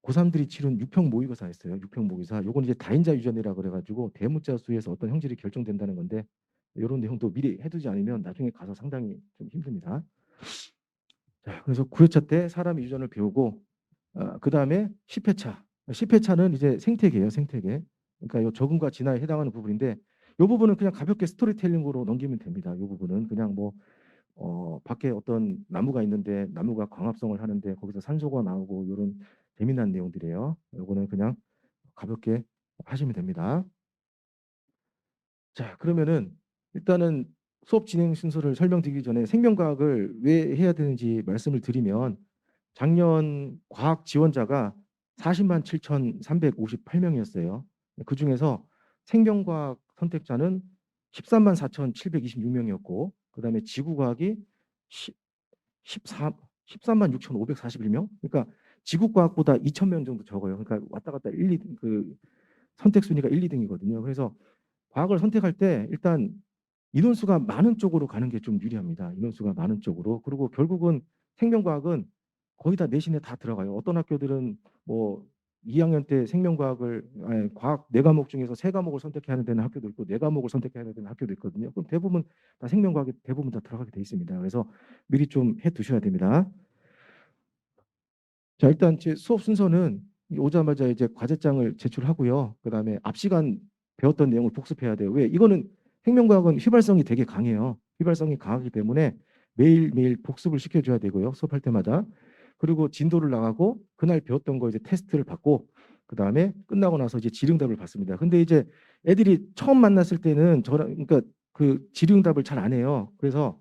고3들이 치른 6평 모의고사였어요. 6평 모의고사. 요건 이제 다인자 유전이라 그래가지고 대문자 수에서 어떤 형질이 결정된다는 건데 이런 내용도 미리 해두지 않으면 나중에 가서 상당히 좀 힘듭니다. 자, 그래서 9회차 때 사람의 유전을 배우고 그 다음에 10회차. 10회차는 이제 생태계예요. 생태계. 그러니까 요 적응과 진화에 해당하는 부분인데 이 부분은 그냥 가볍게 스토리텔링으로 넘기면 됩니다. 이 부분은 그냥 뭐 밖에 어떤 나무가 있는데 나무가 광합성을 하는데 거기서 산소가 나오고 이런 재미난 내용들이에요. 요거는 그냥 가볍게 하시면 됩니다. 자, 그러면은 일단은 수업 진행 순서를 설명드리기 전에 생명과학을 왜 해야 되는지 말씀을 드리면 작년 과학 지원자가 40만 7,358명이었어요. 그중에서 생명과학 선택자는 13만 4,726명이었고 그다음에 지구과학이 13만 6,541명. 그러니까 지구과학보다 2,000명 정도 적어요. 그러니까 왔다 갔다 1, 2, 그 선택 순위가 1, 2등이거든요. 그래서 과학을 선택할 때 일단 인원수가 많은 쪽으로 가는 게 좀 유리합니다. 인원수가 많은 쪽으로. 그리고 결국은 생명과학은 거의 다 내신에 다 들어가요. 어떤 학교들은 뭐 2학년 때 과학 4과목 중에서 3과목을 선택해야 하는 데는 학교도 있고 4과목을 선택해야 되는 학교도 있거든요. 그럼 대부분 다 생명과학이 대부분 다 들어가게 돼 있습니다. 그래서 미리 좀 해 두셔야 됩니다. 자, 일단 제 수업 순서는 오자마자 이제 과제장을 제출하고요. 그다음에 앞 시간 배웠던 내용을 복습해야 돼요. 왜? 이거는 생명과학은 휘발성이 되게 강해요. 휘발성이 강하기 때문에 매일매일 복습을 시켜줘야 되고요. 수업할 때마다. 그리고 진도를 나가고 그날 배웠던 거 이제 테스트를 받고 그다음에 끝나고 나서 이제 질의응답을 받습니다. 근데 이제 애들이 처음 만났을 때는 저랑 그러니까 그 질의응답을 잘 안 해요. 그래서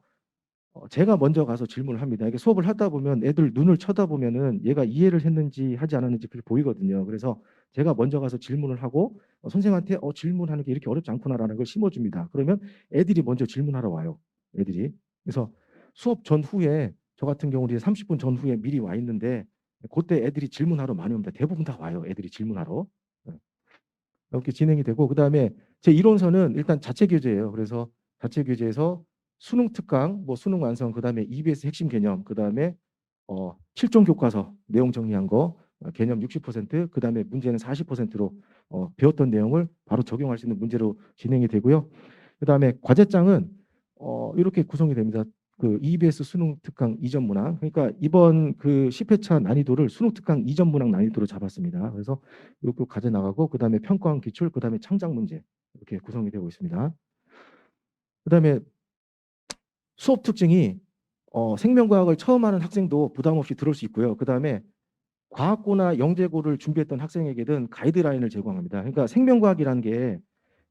제가 먼저 가서 질문을 합니다. 이게 수업을 하다 보면 애들 눈을 쳐다보면은 얘가 이해를 했는지 하지 않았는지 그게 보이거든요. 그래서 제가 먼저 가서 질문을 하고 선생님한테 질문하는 게 이렇게 어렵지 않구나라는 걸 심어줍니다. 그러면 애들이 먼저 질문하러 와요. 애들이. 그래서 수업 전후에 저 같은 경우는 30분 전후에 미리 와 있는데 그때 애들이 질문하러 많이 옵니다. 대부분 다 와요. 애들이 질문하러. 네. 이렇게 진행이 되고 그다음에 제 이론서는 일단 자체 교재예요. 그래서 자체 교재에서 수능 특강, 뭐 수능 완성, 그다음에 EBS 핵심 개념, 그다음에 7종 교과서 내용 정리한 거 개념 60%, 그다음에 문제는 40%로 배웠던 내용을 바로 적용할 수 있는 문제로 진행이 되고요. 그다음에 과제장은 이렇게 구성이 됩니다. 그 EBS 수능 특강 2점 문항. 그러니까 이번 그 10회차 난이도를 수능 특강 2점 문항 난이도로 잡았습니다. 그래서 이렇게 과제 나가고 그다음에 평가원 기출, 그다음에 창작 문제 이렇게 구성이 되고 있습니다. 그다음에 수업 특징이 생명과학을 처음 하는 학생도 부담 없이 들을 수 있고요. 그다음에 과학고나 영재고를 준비했던 학생에게는 가이드라인을 제공합니다. 그러니까 생명과학이라는 게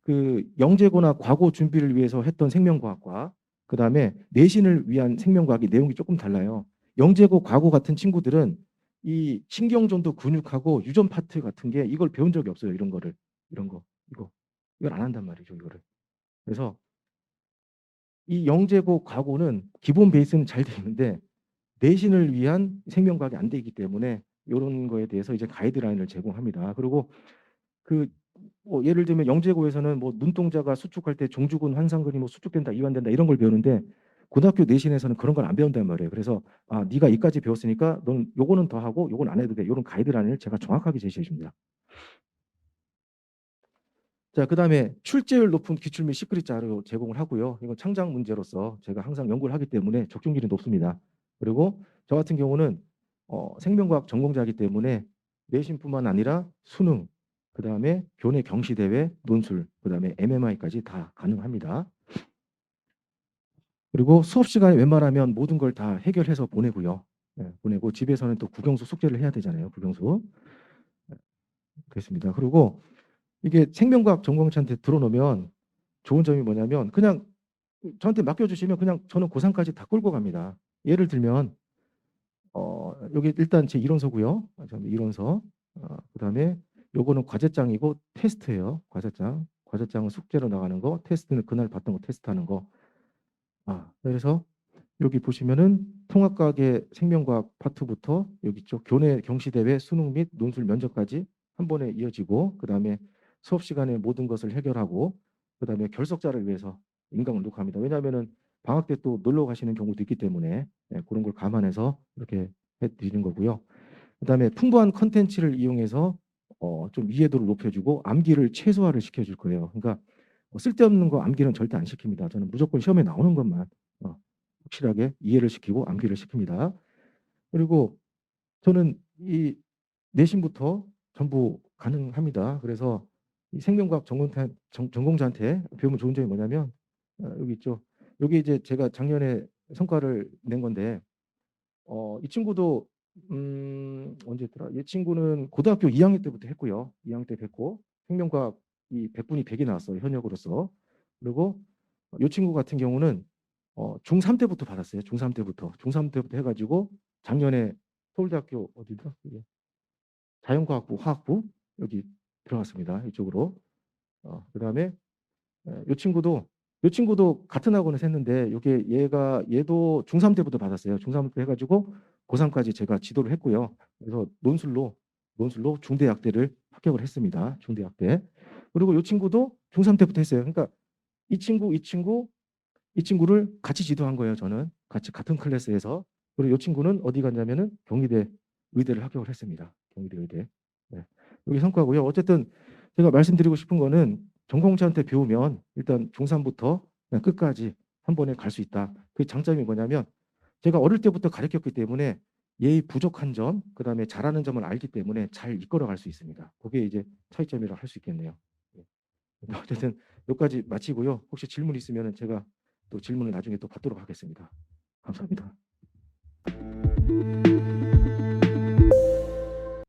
그 영재고나 과고 준비를 위해서 했던 생명과학과 그다음에 내신을 위한 생명과학이 내용이 조금 달라요. 영재고, 과고 같은 친구들은 이 신경전도 근육하고 유전 파트 같은 게 이걸 배운 적이 없어요. 이런 거를 이런 거 이걸 안 한단 말이죠. 이거를. 그래서 이 영재고, 과고는 기본 베이스는 잘 돼 있는데 내신을 위한 생명과학이 안 돼 있기 때문에 이런 거에 대해서 이제 가이드라인을 제공합니다. 그리고 그 예를 들면 영재고에서는 뭐 눈동자가 수축할 때 종주근 환상근이 뭐 수축된다, 이완된다 이런 걸 배우는데 고등학교 내신에서는 그런 걸 안 배운단 말이에요. 그래서 네가 이까지 배웠으니까 넌 요거는 더 하고 요건 안 해도 돼. 이런 가이드라인을 제가 정확하게 제시해 줍니다. 자, 그다음에 출제율 높은 기출 및 시크릿 자료 제공을 하고요. 이건 창작 문제로서 제가 항상 연구를 하기 때문에 적중률이 높습니다. 그리고 저 같은 경우는 생명과학 전공자이기 때문에 내신뿐만 아니라 수능, 그다음에 교내 경시대회, 논술, 그다음에 MMI까지 다 가능합니다. 그리고 수업 시간에 웬만하면 모든 걸 다 해결해서 보내고요. 보내고 집에서는 또 국영수 숙제를 해야 되잖아요. 국영수. 그렇습니다. 그리고 이게 생명과학 전공자한테 들어놓으면 좋은 점이 뭐냐면 그냥 저한테 맡겨주시면 그냥 저는 고3까지 다 끌고 갑니다. 예를 들면 여기 일단 제 이론서고요. 이론서. 그다음에 요거는 과제장이고 테스트예요. 과제장. 과제장은 숙제로 나가는 거, 테스트는 그날 봤던 거 테스트하는 거. 그래서 여기 보시면은 통합과학의 생명과학 파트부터 여기 있죠. 교내 경시대회 수능 및 논술 면접까지 한 번에 이어지고, 그다음에 수업 시간에 모든 것을 해결하고, 그다음에 결석자를 위해서 인강을 녹화합니다. 왜냐하면은 방학 때 또 놀러 가시는 경우도 있기 때문에 그런 걸 감안해서 이렇게 해드리는 거고요. 그다음에 풍부한 컨텐츠를 이용해서 좀 이해도를 높여주고 암기를 최소화를 시켜줄 거예요. 그러니까 쓸데없는 거 암기는 절대 안 시킵니다. 저는 무조건 시험에 나오는 것만 확실하게 이해를 시키고 암기를 시킵니다. 그리고 저는 이 내신부터 전부 가능합니다. 그래서 이 생명과학 전공자한테 배우면 좋은 점이 뭐냐면 여기 있죠. 여기 이제 제가 작년에 성과를 낸 건데 이 친구도 언제더라? 이 친구는 고등학교 2학년 때부터 했고요. 2학년 때 했고 생명과학 이 100분이 100이 나왔어요. 현역으로서. 그리고 이 친구 같은 경우는 중3 때부터 받았어요. 중3 때부터 해가지고 작년에 서울대학교 어디다? 자연과학부, 화학부 여기 들어갔습니다. 이쪽으로. 그다음에 이 친구도 같은 학원에서 했는데 이게 얘도 중3 때부터 받았어요. 중3 때 해가지고 고3까지 제가 지도를 했고요. 그래서 논술로 중대약대를 합격을 했습니다. 중대약대. 그리고 이 친구도 중3 때부터 했어요. 그러니까 이 친구를 같이 지도한 거예요. 저는 같은 클래스에서. 그리고 이 친구는 어디 갔냐면은 경희대 의대를 합격을 했습니다. 경희대 의대. 네. 여기 성과고요. 어쨌든 제가 말씀드리고 싶은 거는 전공자한테 배우면 일단 중3부터 그냥 끝까지 한 번에 갈 수 있다. 그 장점이 뭐냐면 제가 어릴 때부터 가르쳤기 때문에 예의 부족한 점, 그다음에 잘하는 점을 알기 때문에 잘 이끌어 갈 수 있습니다. 그게 이제 차이점이라고 할 수 있겠네요. 네. 어쨌든 여기까지 마치고요. 혹시 질문 있으면 제가 또 질문을 나중에 또 받도록 하겠습니다. 감사합니다.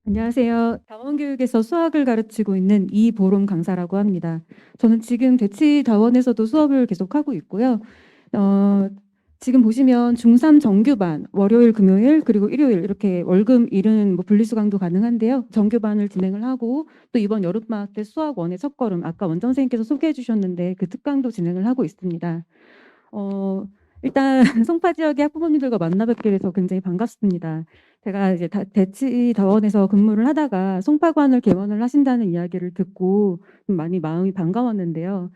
안녕하세요. 다원교육에서 수학을 가르치고 있는 이보롬 강사라고 합니다. 저는 지금 대치다원에서도 수업을 계속하고 있고요. 지금 보시면 중3 정규반 월요일, 금요일 그리고 일요일 이렇게 월금 일은 뭐 분리수강도 가능한데요. 정규반을 진행을 하고 또 이번 여름방학 때 수학 원의 첫걸음 아까 원장 선생님께서 소개해 주셨는데 그 특강도 진행을 하고 있습니다. 일단 송파 지역의 학부모님들과 만나 뵙게 돼서 굉장히 반갑습니다. 제가 이제 대치다원에서 근무를 하다가 송파관을 개원을 하신다는 이야기를 듣고 좀 많이 마음이 반가웠는데요.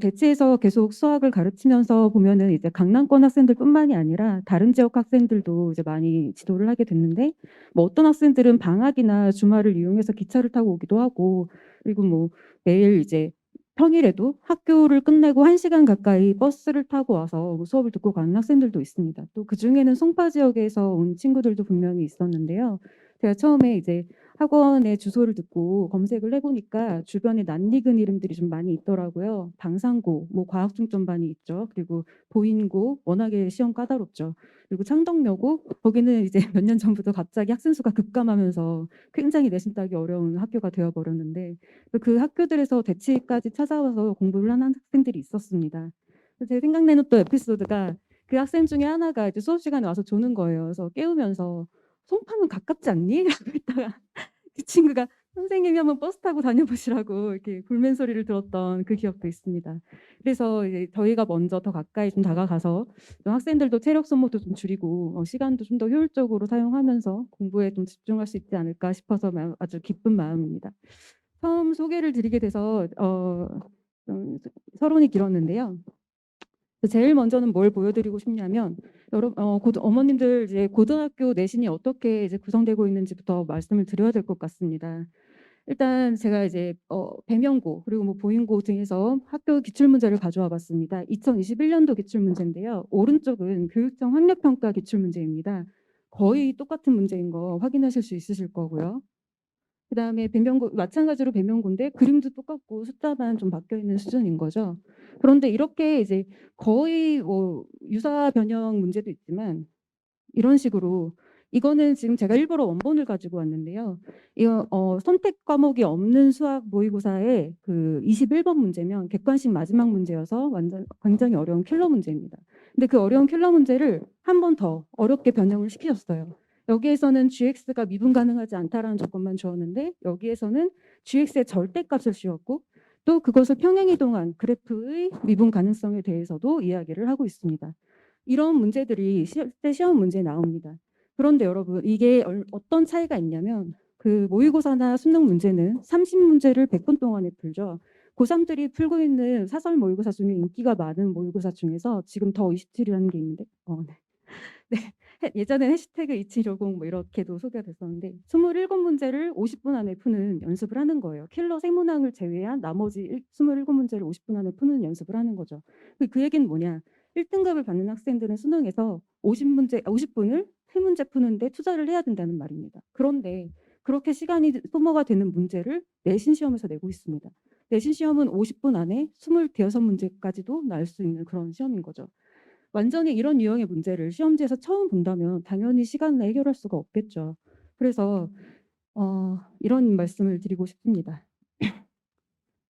대치에서 계속 수학을 가르치면서 보면은 이제 강남권 학생들뿐만이 아니라 다른 지역 학생들도 이제 많이 지도를 하게 됐는데 뭐 어떤 학생들은 방학이나 주말을 이용해서 기차를 타고 오기도 하고 그리고 뭐 매일 이제 평일에도 학교를 끝내고 1시간 가까이 버스를 타고 와서 뭐 수업을 듣고 가는 학생들도 있습니다. 또 그중에는 송파 지역에서 온 친구들도 분명히 있었는데요. 제가 처음에 이제 학원의 주소를 듣고 검색을 해보니까 주변에 낯익은 이름들이 좀 많이 있더라고요. 방산고, 뭐 과학중점반이 있죠. 그리고 보인고, 워낙에 시험 까다롭죠. 그리고 창덕여고, 거기는 이제 몇 년 전부터 갑자기 학생 수가 급감하면서 굉장히 내신 따기 어려운 학교가 되어버렸는데 그 학교들에서 대치까지 찾아와서 공부를 하는 학생들이 있었습니다. 제 생각나는 또 에피소드가 그 학생 중에 하나가 이제 수업 시간에 와서 조는 거예요. 그래서 깨우면서 송파는 가깝지 않니? 라고 했다가 그 친구가 선생님이 한번 버스 타고 다녀보시라고 이렇게 굴멘 소리를 들었던 그 기억도 있습니다. 그래서 이제 저희가 먼저 더 가까이 좀 다가가서 좀 학생들도 체력 소모도 좀 줄이고 시간도 좀 더 효율적으로 사용하면서 공부에 좀 집중할 수 있지 않을까 싶어서 아주 기쁜 마음입니다. 처음 소개를 드리게 돼서 좀 서론이 길었는데요. 제일 먼저는 뭘 보여드리고 싶냐면 어머님들 이제 고등학교 내신이 어떻게 이제 구성되고 있는지부터 말씀을 드려야 될 것 같습니다. 일단 제가 이제 배명고 그리고 뭐 보인고 등에서 학교 기출문제를 가져와 봤습니다. 2021년도 기출문제인데요. 오른쪽은 교육청 학력평가 기출문제입니다. 거의 똑같은 문제인 거 확인하실 수 있으실 거고요. 그다음에 배명고 마찬가지로 배명고인데 그림도 똑같고 숫자만 좀 바뀌어 있는 수준인 거죠. 그런데 이렇게 이제 거의 뭐 유사 변형 문제도 있지만 이런 식으로 이거는 지금 제가 일부러 원본을 가지고 왔는데요. 이거 선택 과목이 없는 수학 모의고사의 그 21번 문제면 객관식 마지막 문제여서 완전 굉장히 어려운 킬러 문제입니다. 근데 그 어려운 킬러 문제를 한 번 더 어렵게 변형을 시키셨어요. 여기에서는 GX가 미분 가능하지 않다라는 조건만 주었는데 여기에서는 GX의 절대값을 씌웠고 또 그것을 평행이동한 그래프의 미분 가능성에 대해서도 이야기를 하고 있습니다. 이런 문제들이 실제 시험 문제에 나옵니다. 그런데 여러분 이게 어떤 차이가 있냐면 그 모의고사나 수능 문제는 30문제를 100분 동안에 풀죠. 고3들이 풀고 있는 사설 모의고사 중에 인기가 많은 모의고사 중에서 지금 더 27이라는 게 있는데 네. 예전에 해시태그 2750 뭐 이렇게도 소개가 됐었는데 27문제를 50분 안에 푸는 연습을 하는 거예요. 킬러 세문항을 제외한 나머지 27문제를 50분 안에 푸는 연습을 하는 거죠. 그 얘기는 뭐냐? 1등급을 받는 학생들은 수능에서 50분을 3문제 푸는데 투자를 해야 된다는 말입니다. 그런데 그렇게 시간이 소모가 되는 문제를 내신 시험에서 내고 있습니다. 내신 시험은 50분 안에 26문제까지도 날 수 있는 그런 시험인 거죠. 완전히 이런 유형의 문제를 시험지에서 처음 본다면 당연히 시간 내에 해결할 수가 없겠죠. 그래서 이런 말씀을 드리고 싶습니다.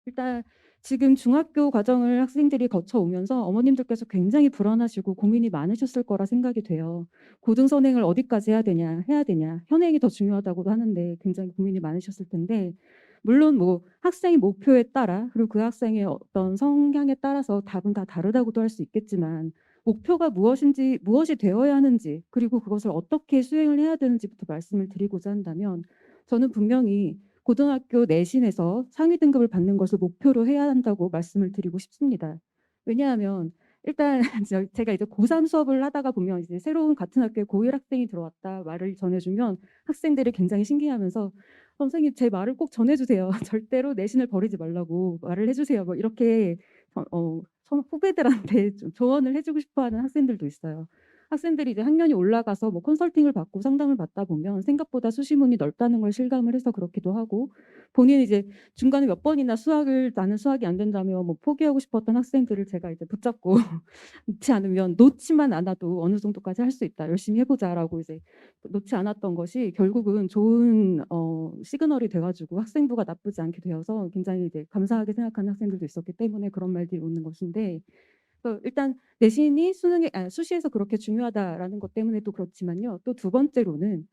일단 지금 중학교 과정을 학생들이 거쳐오면서 어머님들께서 굉장히 불안하시고 고민이 많으셨을 거라 생각이 돼요. 고등선행을 어디까지 해야 되냐. 현행이 더 중요하다고도 하는데 굉장히 고민이 많으셨을 텐데 물론 뭐 학생의 목표에 따라 그리고 그 학생의 어떤 성향에 따라서 답은 다 다르다고도 할 수 있겠지만 목표가 무엇이 되어야 하는지 그리고 그것을 어떻게 수행을 해야 되는지부터 말씀을 드리고자 한다면 저는 분명히 고등학교 내신에서 상위 등급을 받는 것을 목표로 해야 한다고 말씀을 드리고 싶습니다. 왜냐하면 일단 제가 이제 고3 수업을 하다가 보면 이제 새로운 같은 학교에 고1 학생이 들어왔다 말을 전해주면 학생들이 굉장히 신기해하면서 선생님 제 말을 꼭 전해주세요. 절대로 내신을 버리지 말라고 말을 해주세요. 뭐 이렇게 후배들한테 좀 조언을 해주고 싶어하는 학생들도 있어요. 학생들이 이제 학년이 올라가서 뭐 컨설팅을 받고 상담을 받다 보면 생각보다 수시문이 넓다는 걸 실감을 해서 그렇기도 하고 본인이 이제 중간에 몇 번이나 나는 수학이 안 된다며 뭐 포기하고 싶었던 학생들을 제가 이제 붙잡고 놓지만 않아도 어느 정도까지 할 수 있다. 열심히 해보자라고 이제 놓지 않았던 것이 결국은 좋은 시그널이 돼가지고 학생부가 나쁘지 않게 되어서 굉장히 이제 감사하게 생각하는 학생들도 있었기 때문에 그런 말들이 오는 것인데 일단 내신이 수시에서 그렇게 중요하다라는 것 때문에도 그렇지만요. 또 두 번째로는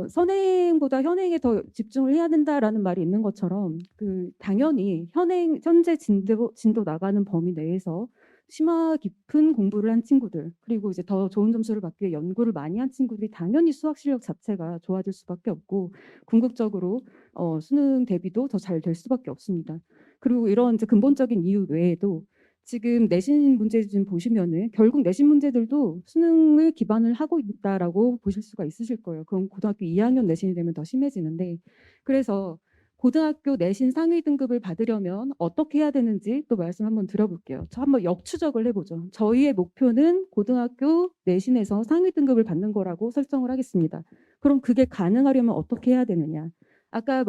선행보다 현행에 더 집중을 해야 된다라는 말이 있는 것처럼 당연히 현재 진도 나가는 범위 내에서 심화 깊은 공부를 한 친구들 그리고 이제 더 좋은 점수를 받기 위해 연구를 많이 한 친구들이 당연히 수학 실력 자체가 좋아질 수밖에 없고 궁극적으로 수능 대비도 더 잘 될 수밖에 없습니다. 그리고 이런 이제 근본적인 이유 외에도 지금 내신 문제 좀 보시면은 결국 내신 문제들도 수능을 기반을 하고 있다라고 보실 수가 있으실 거예요. 그럼 고등학교 2학년 내신이 되면 더 심해지는데 그래서 고등학교 내신 상위 등급을 받으려면 어떻게 해야 되는지 또 말씀 한번 드려볼게요. 저 한번 역추적을 해보죠. 저희의 목표는 고등학교 내신에서 상위 등급을 받는 거라고 설정을 하겠습니다. 그럼 그게 가능하려면 어떻게 해야 되느냐? 아까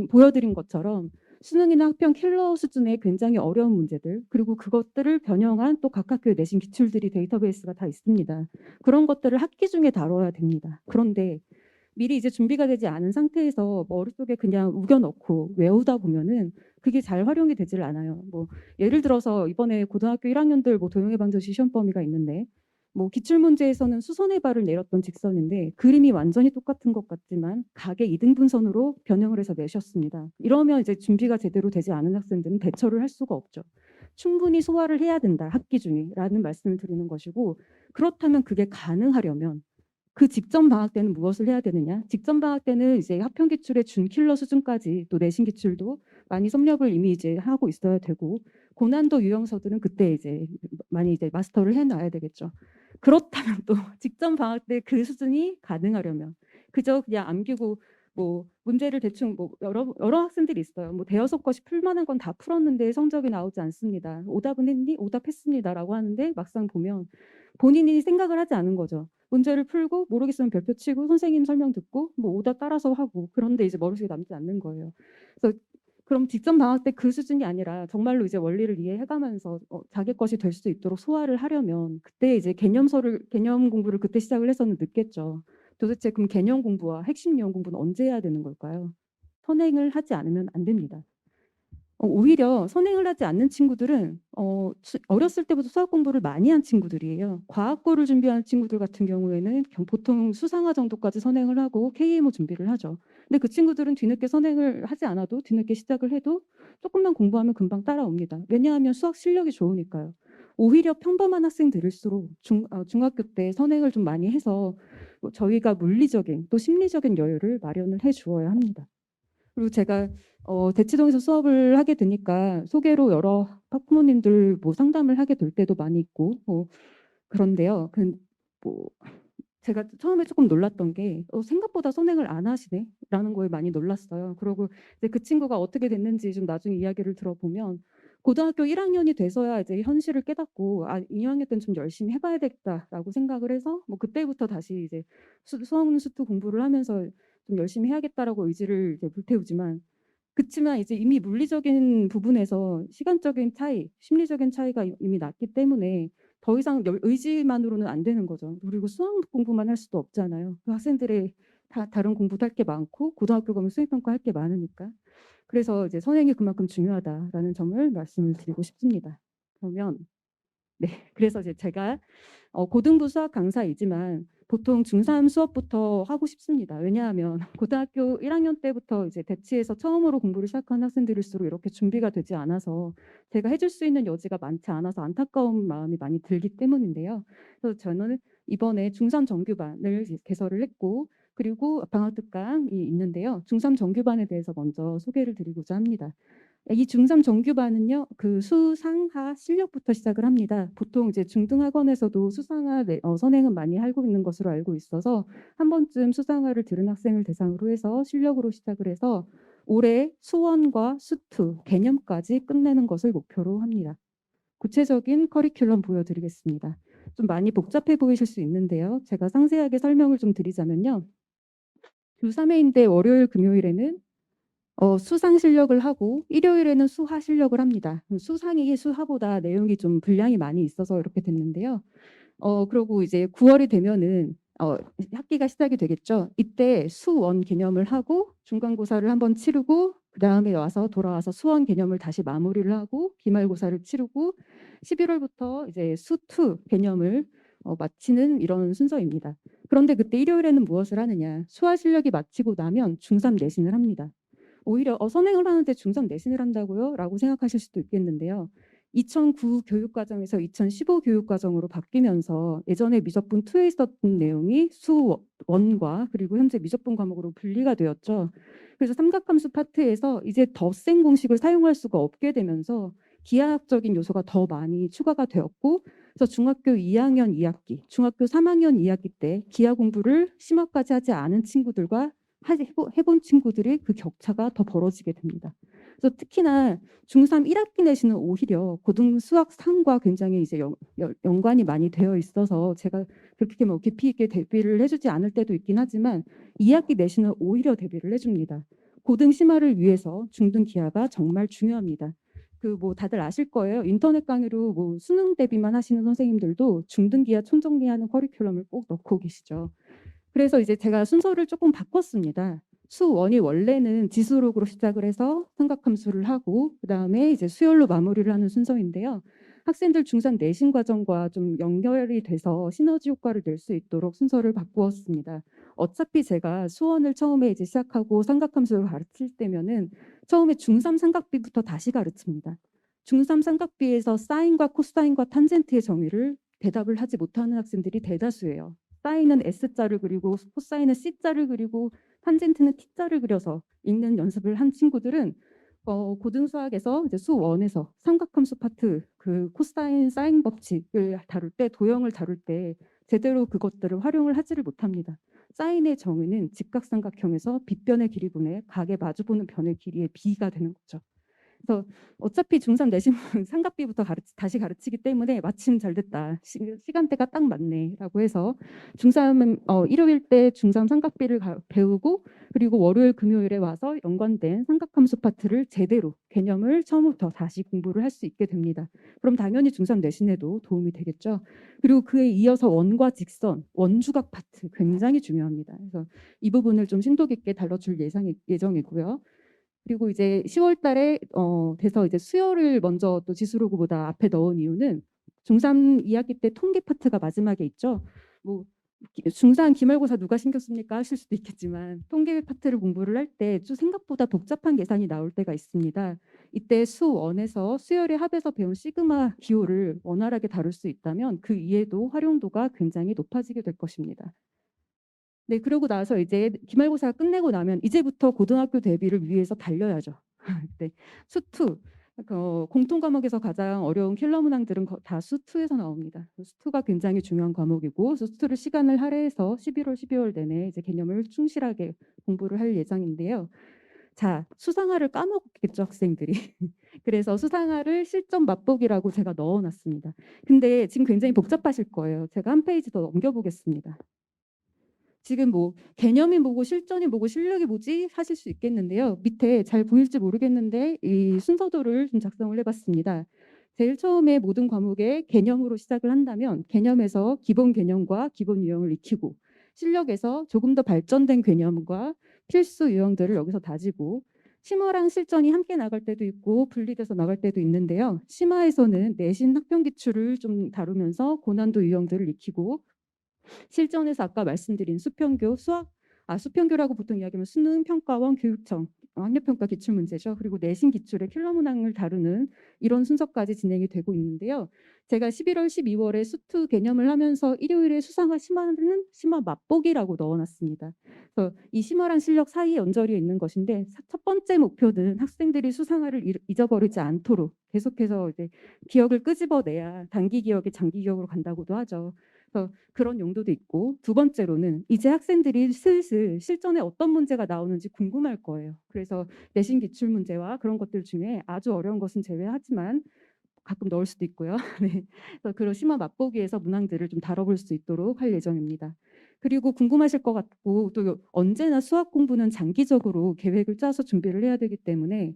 보여드린 것처럼 수능이나 학평 킬러 수준의 굉장히 어려운 문제들 그리고 그것들을 변형한 또 각 학교의 내신 기출들이 데이터베이스가 다 있습니다. 그런 것들을 학기 중에 다뤄야 됩니다. 그런데 미리 이제 준비가 되지 않은 상태에서 머릿속에 그냥 우겨 넣고 외우다 보면은 그게 잘 활용이 되질 않아요. 뭐 예를 들어서 이번에 고등학교 1학년들 뭐 도형의 방정식 시험 범위가 있는데 뭐 기출문제에서는 수선의 발을 내렸던 직선인데 그림이 완전히 똑같은 것 같지만 각의 이등분선으로 변형을 해서 내셨습니다. 이러면 이제 준비가 제대로 되지 않은 학생들은 대처를 할 수가 없죠. 충분히 소화를 해야 된다 학기 중에 라는 말씀을 드리는 것이고 그렇다면 그게 가능하려면 그 직전 방학 때는 무엇을 해야 되느냐? 직전 방학 때는 이제 합평 기출의 준킬러 수준까지 또 내신 기출도 많이 섭렵을 이미 이제 하고 있어야 되고 고난도 유형서들은 그때 이제 많이 이제 마스터를 해놔야 되겠죠. 그렇다면 또 직전 방학 때 그 수준이 가능하려면 그저 그냥 암기고 뭐 문제를 대충 뭐 여러 학생들이 있어요. 뭐 대여섯 것이 풀만한 건 다 풀었는데 성적이 나오지 않습니다. 오답은 했니? 오답했습니다라고 하는데 막상 보면 본인이 생각을 하지 않은 거죠. 문제를 풀고 모르겠으면 별표 치고 선생님 설명 듣고 뭐 오답 따라서 하고 그런데 이제 머릿속에 남지 않는 거예요. 그래서 그럼 직전 방학 때 그 수준이 아니라 정말로 이제 원리를 이해해가면서 자기 것이 될 수 있도록 소화를 하려면 그때 이제 개념 공부를 그때 시작을 해서는 늦겠죠. 도대체 그럼 개념 공부와 핵심 내용 공부는 언제 해야 되는 걸까요? 선행을 하지 않으면 안 됩니다. 오히려 선행을 하지 않는 친구들은 어렸을 때부터 수학 공부를 많이 한 친구들이에요. 과학고를 준비하는 친구들 같은 경우에는 보통 수상화 정도까지 선행을 하고 KMO 준비를 하죠. 근데 그 친구들은 뒤늦게 선행을 하지 않아도 뒤늦게 시작을 해도 조금만 공부하면 금방 따라옵니다. 왜냐하면 수학 실력이 좋으니까요. 오히려 평범한 학생들일수록 중학교 때 선행을 좀 많이 해서 저희가 물리적인 또 심리적인 여유를 마련을 해 주어야 합니다. 그리고 제가 대치동에서 수업을 하게 되니까 소개로 여러 학부모님들 뭐 상담을 하게 될 때도 많이 있고 그런데요. 뭐 제가 처음에 조금 놀랐던 게 생각보다 선행을 안 하시네.'라는 거에 많이 놀랐어요. 그러고 이제 그 친구가 어떻게 됐는지 좀 나중에 이야기를 들어보면 고등학교 1 학년이 돼서야 이제 현실을 깨닫고 '아 2 학년 때는 좀 열심히 해 봐야겠다.'라고 생각을 해서 뭐 그때부터 다시 이제 수능 수투 공부를 하면서 좀 '열심히 해야겠다.'라고 의지를 이제 불태우지만 그치만 이제 이미 물리적인 부분에서 시간적인 차이, 심리적인 차이가 이미 났기 때문에 더 이상 의지만으로는 안 되는 거죠. 그리고 수학 공부만 할 수도 없잖아요. 그 학생들의 다른 공부도 할 게 많고 고등학교 가면 수행평가 할 게 많으니까. 그래서 이제 선행이 그만큼 중요하다라는 점을 말씀을 드리고 싶습니다. 그러면 네. 그래서 이제 제가 고등부 수학 강사이지만 보통 중3 수업부터 하고 싶습니다. 왜냐하면 고등학교 1 학년 때부터 이제 대치에서 처음으로 공부를 시작한 학생들일수록 이렇게 준비가 되지 않아서 제가 해줄 수 있는 여지가 많지 않아서 안타까운 마음이 많이 들기 때문인데요. 그래서 저는 이번에 중3 정규반을 이제 개설을 했고 그리고 방학 특강이 있는데요. 중3 정규반에 대해서 먼저 소개를 드리고자 합니다. 이 중3 정규반은요. 그 수상하 실력부터 시작을 합니다. 보통 이제 중등학원에서도 수상하 선행은 많이 하고 있는 것으로 알고 있어서 한 번쯤 수상하를 들은 학생을 대상으로 해서 실력으로 시작을 해서 올해 수원과 수투, 개념까지 끝내는 것을 목표로 합니다. 구체적인 커리큘럼 보여드리겠습니다. 좀 많이 복잡해 보이실 수 있는데요. 제가 상세하게 설명을 좀 드리자면요. 주 3회인데 월요일, 금요일에는 수상 실력을 하고 일요일에는 수하 실력을 합니다. 수상이 수하보다 내용이 좀 분량이 많이 있어서 이렇게 됐는데요. 그러고 이제 9 월이 되면은 학기가 시작이 되겠죠. 이때 수원 개념을 하고 중간고사를 한번 치르고 그다음에 와서 돌아와서 수원 개념을 다시 마무리를 하고 기말고사를 치르고 11 월부터 이제 수투 개념을 마치는 이런 순서입니다. 그런데 그때 일요일에는 무엇을 하느냐? 수화 실력이 마치고 나면 중3 내신을 합니다. 오히려 선행을 하는데 중3 내신을 한다고요? 라고 생각하실 수도 있겠는데요. 2009 교육과정에서 2015 교육과정으로 바뀌면서 예전에 미적분 2에 있었던 내용이 수원과 그리고 현재 미적분 과목으로 분리가 되었죠. 그래서 삼각함수 파트에서 이제 덧셈 공식을 사용할 수가 없게 되면서 기하학적인 요소가 더 많이 추가가 되었고 그래서 중학교 2학년 2학기, 중학교 3학년 2학기 때 기하 공부를 심화까지 하지 않은 친구들과 해본 친구들이 그 격차가 더 벌어지게 됩니다. 그래서 특히나 중3 1학기 내신은 오히려 고등 수학 3과 굉장히 이제 연관이 많이 되어 있어서 제가 그렇게 뭐 깊이 있게 대비를 해주지 않을 때도 있긴 하지만 2학기 내신은 오히려 대비를 해줍니다. 고등 심화를 위해서 중등 기하가 정말 중요합니다. 뭐 다들 아실 거예요. 인터넷 강의로 뭐 수능 대비만 하시는 선생님들도 중등 기하, 촌정 기하는 커리큘럼을 꼭 넣고 계시죠. 그래서 이제 제가 순서를 조금 바꿨습니다. 수원이 원래는 지수록으로 시작을 해서 삼각함수를 하고 그다음에 이제 수열로 마무리를 하는 순서인데요. 학생들 중3 내신 과정과 좀 연결이 돼서 시너지 효과를 낼 수 있도록 순서를 바꾸었습니다. 어차피 제가 수원을 처음에 이제 시작하고 삼각함수를 가르칠 때면은 처음에 중3 삼각비부터 다시 가르칩니다. 중3 삼각비에서 사인과 코사인과 탄젠트의 정의를 대답을 하지 못하는 학생들이 대다수예요. 사인은 S자를 그리고 코사인은 C자를 그리고 탄젠트는 T자를 그려서 읽는 연습을 한 친구들은 고등수학에서 이제 수1에서 삼각함수 파트 그 코사인 사인 법칙을 다룰 때 도형을 다룰 때 제대로 그것들을 활용을 하지를 못합니다. 사인의 정의는 직각삼각형에서 빗변의 길이분의 각의 마주보는 변의 길이의 비가 되는 거죠. 그래서 어차피 중3 내신 삼각비부터 다시 가르치기 때문에 마침 잘 됐다. 시간대가 딱 맞네라고 해서 중3은 일요일 때 중3 삼각비를 배우고 그리고 월요일 금요일에 와서 연관된 삼각함수 파트를 제대로 개념을 처음부터 다시 공부를 할 수 있게 됩니다. 그럼 당연히 중3 내신에도 도움이 되겠죠. 그리고 그에 이어서 원과 직선, 원주각 파트 굉장히 중요합니다. 그래서 이 부분을 좀 심도 깊게 다뤄줄 예정이고요. 그리고 이제 10월 달에 돼서 이제 수요를 먼저 또 지수로그보다 앞에 넣은 이유는 중3 2학기 때 통계 파트가 마지막에 있죠. 뭐 중3 기말고사 누가 신경 씁니까 하실 수도 있겠지만 통계 파트를 공부를 할 때 좀 생각보다 복잡한 계산이 나올 때가 있습니다. 이때 수1에서 수열의 합에서 배운 시그마 기호를 원활하게 다룰 수 있다면 그 이해도 활용도가 굉장히 높아지게 될 것입니다. 네, 그러고 나서 이제 기말고사 끝내고 나면 이제부터 고등학교 대비를 위해서 달려야죠. 네, 수2 공통 과목에서 가장 어려운 킬러 문항들은 다 수2에서 나옵니다. 수2가 굉장히 중요한 과목이고 수2를 시간을 할애해서 11월, 12월 내내 이제 개념을 충실하게 공부를 할 예정인데요. 자, 수상화를 까먹었겠죠, 학생들이. 그래서 수상화를 실전 맛보기라고 제가 넣어놨습니다. 근데 지금 굉장히 복잡하실 거예요. 제가 한 페이지 더 넘겨보겠습니다. 지금 뭐 개념이 뭐고 실전이 뭐고 실력이 뭐지 하실 수 있겠는데요. 밑에 잘 보일지 모르겠는데 이 순서도를 좀 작성을 해봤습니다. 제일 처음에 모든 과목의 개념으로 시작을 한다면 개념에서 기본 개념과 기본 유형을 익히고 실력에서 조금 더 발전된 개념과 필수 유형들을 여기서 다지고 심화랑 실전이 함께 나갈 때도 있고 분리돼서 나갈 때도 있는데요. 심화에서는 내신 학평 기출을 좀 다루면서 고난도 유형들을 익히고 실전에서 아까 말씀드린 수평교라고 보통 이야기하면 수능, 평가원, 교육청, 학력평가 기출문제죠. 그리고 내신 기출의 킬러 문항을 다루는 이런 순서까지 진행이 되고 있는데요. 제가 11월, 12월에 수2 개념을 하면서 일요일에 수상화 심화는 심화 맛보기라고 넣어놨습니다. 그래서 이 심화랑 실력 사이에 연결이 있는 것인데 첫 번째 목표는 학생들이 수상화를 잊어버리지 않도록 계속해서 이제 기억을 끄집어내야 단기 기억이 장기 기억으로 간다고도 하죠. 그래서 그런 용도도 있고 두 번째로는 이제 학생들이 슬슬 실전에 어떤 문제가 나오는지 궁금할 거예요. 그래서 내신 기출 문제와 그런 것들 중에 아주 어려운 것은 제외하지만 가끔 넣을 수도 있고요. 네. 그래서 그런 심화 맛보기에서 문항들을 좀 다뤄볼 수 있도록 할 예정입니다. 그리고 궁금하실 것 같고 또 언제나 수학 공부는 장기적으로 계획을 짜서 준비를 해야 되기 때문에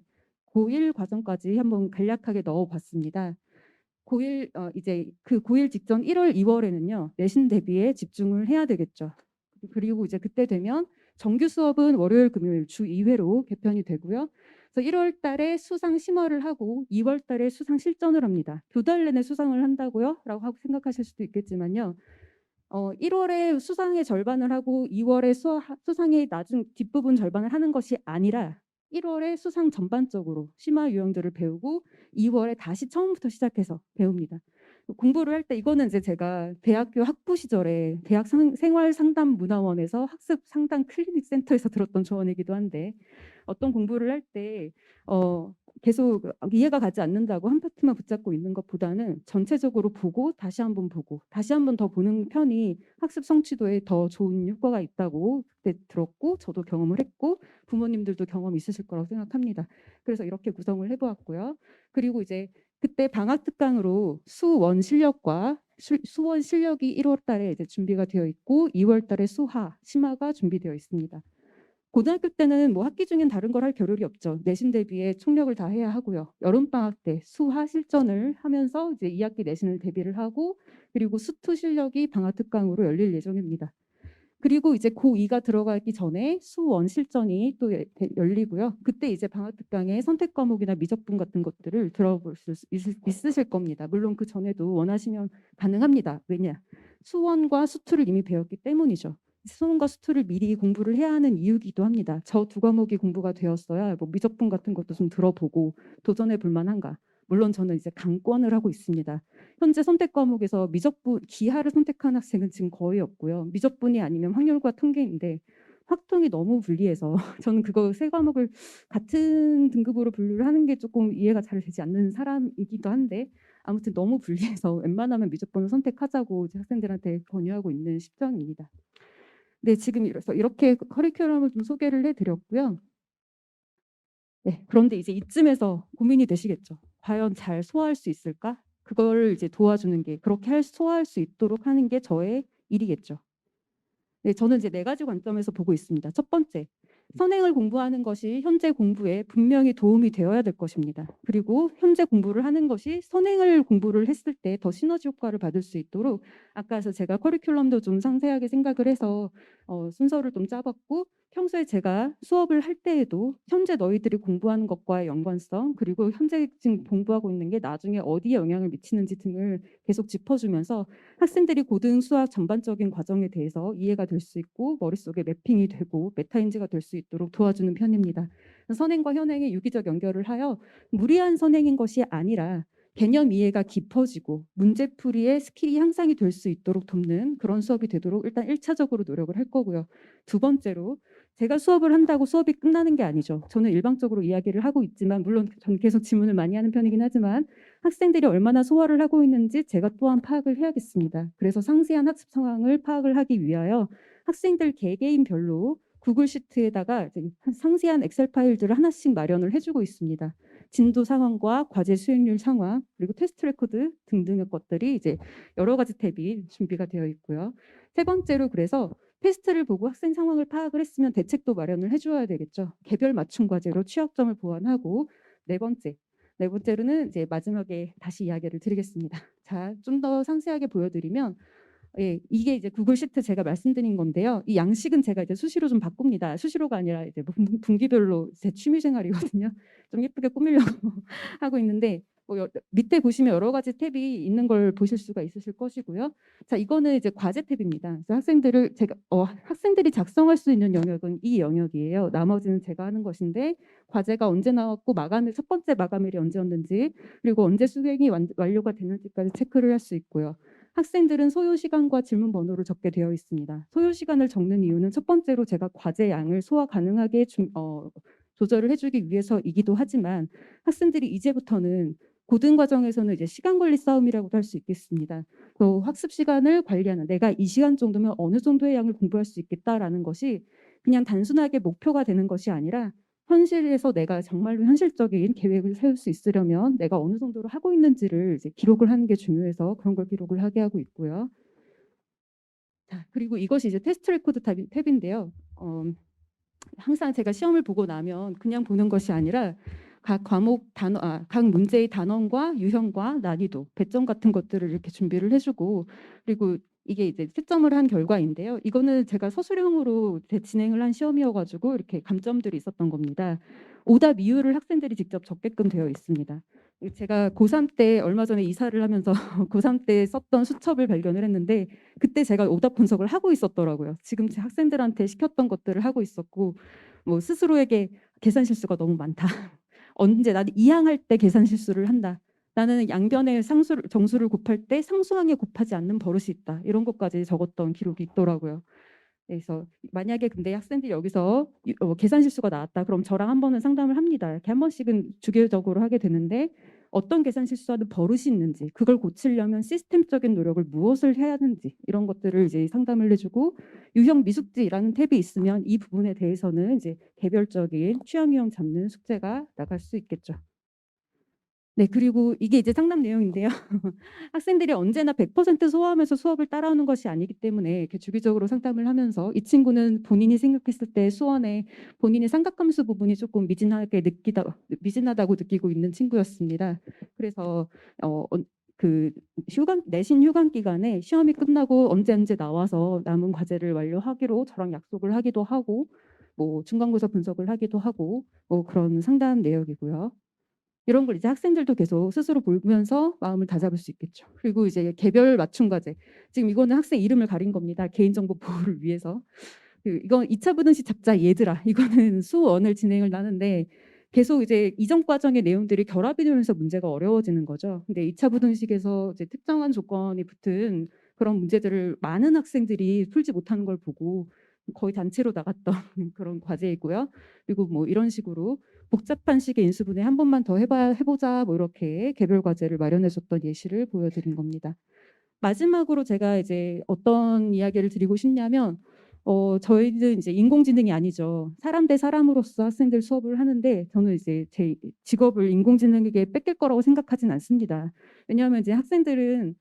고1 과정까지 한번 간략하게 넣어봤습니다. 고1 이제 그 고1 직전 1월, 2월에는요. 내신 대비에 집중을 해야 되겠죠. 그리고 이제 그때 되면 정규 수업은 월요일, 금요일 주 2회로 개편이 되고요. 그래서 1월 달에 수상 심화를 하고 2월 달에 수상 실전을 합니다. 2달 내내 수상을 한다고요? 라고 하고 생각하실 수도 있겠지만요. 1월에 수상의 절반을 하고 2월에 수상의 나중 뒷부분 절반을 하는 것이 아니라 1월에 수상 전반적으로 심화 유형들을 배우고 2월에 다시 처음부터 시작해서 배웁니다. 공부를 할 때 이거는 이제 제가 대학교 학부 시절에 대학 생활상담문화원에서 학습 상담 클리닉 센터에서 들었던 조언이기도 한데 어떤 공부를 할 때 계속 이해가 가지 않는다고 한 파트만 붙잡고 있는 것보다는 전체적으로 보고 다시 한번 더 보는 편이 학습 성취도에 더 좋은 효과가 있다고 그때 들었고 저도 경험을 했고 부모님들도 경험 있으실 거라고 생각합니다. 그래서 이렇게 구성을 해보았고요. 그리고 이제 그때 방학 특강으로 수원 실력과 수원 실력이 1월 달에 이제 준비가 되어 있고 2월 달에 심화가 준비되어 있습니다. 고등학교 때는 뭐 학기 중엔 다른 걸 할 겨를이 없죠. 내신 대비에 총력을 다해야 하고요. 여름방학 때 수화 실전을 하면서 이제 2학기 내신을 대비를 하고 그리고 수2 실력이 방학 특강으로 열릴 예정입니다. 그리고 이제 고2가 들어가기 전에 수1 실전이 또 열리고요. 그때 이제 방학 특강의 선택 과목이나 미적분 같은 것들을 들어볼 수 있으실 겁니다. 물론 그 전에도 원하시면 가능합니다. 왜냐? 수1과 수2를 이미 배웠기 때문이죠. 수능과 수투를 미리 공부를 해야 하는 이유기도 합니다. 저 두 과목이 공부가 되었어야 뭐 미적분 같은 것도 좀 들어보고 도전해 볼 만한가. 물론 저는 이제 강권을 하고 있습니다. 현재 선택 과목에서 미적분 기하를 선택한 학생은 지금 거의 없고요. 미적분이 아니면 확률과 통계인데 확통이 너무 불리해서 저는 그거 세 과목을 같은 등급으로 분류를 하는 게 조금 이해가 잘 되지 않는 사람이기도 한데 아무튼 너무 불리해서 웬만하면 미적분을 선택하자고 이제 학생들한테 권유하고 있는 시점입니다. 네, 지금 이렇게 커리큘럼을 좀 소개를 해드렸고요. 네, 그런데 이제 이쯤에서 고민이 되시겠죠. 과연 잘 소화할 수 있을까? 그걸 이제 도와주는 게 소화할 수 있도록 하는 게 저의 일이겠죠. 네, 저는 이제 4가지 관점에서 보고 있습니다. 첫 번째, 선행을 공부하는 것이 현재 공부에 분명히 도움이 되어야 될 것입니다. 그리고 현재 공부를 하는 것이 선행을 공부를 했을 때 더 시너지 효과를 받을 수 있도록 아까 제가 커리큘럼도 좀 상세하게 생각을 해서 순서를 좀 짜봤고 평소에 제가 수업을 할 때에도 현재 너희들이 공부하는 것과의 연관성, 그리고 현재 지금 공부하고 있는 게 나중에 어디에 영향을 미치는지 등을 계속 짚어주면서 학생들이 고등 수학 전반적인 과정에 대해서 이해가 될 수 있고 머릿속에 매핑이 되고 메타인지가 될 수 있도록 도와주는 편입니다. 선행과 현행의 유기적 연결을 하여 무리한 선행인 것이 아니라 개념 이해가 깊어지고 문제풀이의 스킬이 향상이 될 수 있도록 돕는 그런 수업이 되도록 일단 1차적으로 노력을 할 거고요. 두 번째로 제가 수업을 한다고 수업이 끝나는 게 아니죠. 저는 일방적으로 이야기를 하고 있지만 물론 저는 계속 질문을 많이 하는 편이긴 하지만 학생들이 얼마나 소화를 하고 있는지 제가 또한 파악을 해야겠습니다. 그래서 상세한 학습 상황을 파악을 하기 위하여 학생들 개개인별로 구글 시트에다가 상세한 엑셀 파일들을 하나씩 마련을 해주고 있습니다. 진도 상황과 과제 수행률 상황, 그리고 테스트 레코드 등등의 것들이 이제 여러 가지 탭이 준비가 되어 있고요. 세 번째로 그래서 테스트를 보고 학생 상황을 파악을 했으면 대책도 마련을 해줘야 되겠죠. 개별 맞춤 과제로 취약점을 보완하고 네 번째로는 이제 마지막에 다시 이야기를 드리겠습니다. 자, 좀 더 상세하게 보여드리면 예, 이게 이제 구글 시트 제가 말씀드린 건데요. 이 양식은 제가 이제 수시로 좀 바꿉니다. 수시로가 아니라 이제 분기별로 제 취미 생활이거든요. 좀 예쁘게 꾸미려고 하고 있는데 밑에 보시면 여러 가지 탭이 있는 걸 보실 수가 있으실 것이고요. 자, 이거는 이제 과제 탭입니다. 그래서 학생들이 작성할 수 있는 영역은 이 영역이에요. 나머지는 제가 하는 것인데 과제가 언제 나왔고 첫 번째 마감일이 언제였는지 그리고 언제 수행이 완료가 됐는지까지 체크를 할 수 있고요. 학생들은 소요 시간과 질문 번호를 적게 되어 있습니다. 소요 시간을 적는 이유는 첫 번째로 제가 과제 양을 소화 가능하게 조절을 해주기 위해서이기도 하지만 학생들이 이제부터는 고등 과정에서는 이제 시간 관리 싸움이라고도 할 수 있겠습니다. 또 학습 시간을 관리하는 내가 이 시간 정도면 어느 정도의 양을 공부할 수 있겠다라는 것이 그냥 단순하게 목표가 되는 것이 아니라 현실에서 내가 정말로 현실적인 계획을 세울 수 있으려면 내가 어느 정도로 하고 있는지를 이제 기록을 하는 게 중요해서 그런 걸 기록을 하게 하고 있고요. 자, 그리고 이것이 이제 테스트 레코드 탭인데요. 항상 제가 시험을 보고 나면 그냥 보는 것이 아니라 각 문제의 단원과 유형과 난이도, 배점 같은 것들을 이렇게 준비를 해주고 그리고 이게 이제 채점을 한 결과인데요. 이거는 제가 서술형으로 진행을 한 시험이어가지고 이렇게 감점들이 있었던 겁니다. 오답 이유를 학생들이 직접 적게끔 되어 있습니다. 제가 고3 때 얼마 전에 이사를 하면서 고3 때 썼던 수첩을 발견을 했는데 그때 제가 오답 분석을 하고 있었더라고요. 지금 제 학생들한테 시켰던 것들을 하고 있었고 뭐 스스로에게 계산 실수가 너무 많다. 언제 나는 이항할 때 계산 실수를 한다. 나는 양변의 정수를 곱할 때 상수항에 곱하지 않는 버릇이 있다. 이런 것까지 적었던 기록이 있더라고요. 그래서 만약에 근데 학생들이 여기서 계산 실수가 나왔다. 그럼 저랑 한 번은 상담을 합니다. 이렇게 한 번씩은 주기적으로 하게 되는데 어떤 계산 실수하는 버릇이 있는지 그걸 고치려면 시스템적인 노력을 무엇을 해야 하는지 이런 것들을 이제 상담을 해주고 유형 미숙지라는 탭이 있으면 이 부분에 대해서는 이제 개별적인 취향 유형 잡는 숙제가 나갈 수 있겠죠. 네, 그리고 이게 이제 상담 내용인데요. 학생들이 언제나 100% 소화하면서 수업을 따라오는 것이 아니기 때문에 이렇게 주기적으로 상담을 하면서 이 친구는 본인이 생각했을 때 수원에 본인의 삼각함수 부분이 조금 미진하다고 느끼고 있는 친구였습니다. 그래서 내신 휴관 기간에 시험이 끝나고 언제 나와서 남은 과제를 완료하기로 저랑 약속을 하기도 하고 뭐 중간고사 분석을 하기도 하고 뭐 그런 상담 내역이고요. 이런 걸 이제 학생들도 계속 스스로 보면서 마음을 다잡을 수 있겠죠. 그리고 이제 개별 맞춤 과제. 지금 이거는 학생 이름을 가린 겁니다. 개인정보 보호를 위해서. 이건 2차 부등식 잡자 얘들아. 이거는 수원을 진행을 하는데 계속 이제 이전 과정의 내용들이 결합이 되면서 문제가 어려워지는 거죠. 근데 2차 부등식에서 이제 특정한 조건이 붙은 그런 문제들을 많은 학생들이 풀지 못하는 걸 보고 거의 단체로 나갔던 그런 과제이고요. 그리고 뭐 이런 식으로 복잡한 식의 인수분해 한 번만 더 해보자 뭐 이렇게 개별 과제를 마련해줬던 예시를 보여드린 겁니다. 마지막으로 제가 이제 어떤 이야기를 드리고 싶냐면 저희는 이제 인공지능이 아니죠. 사람 대 사람으로서 학생들 수업을 하는데 저는 이제 제 직업을 인공지능에게 뺏길 거라고 생각하진 않습니다. 왜냐하면 이제 학생들은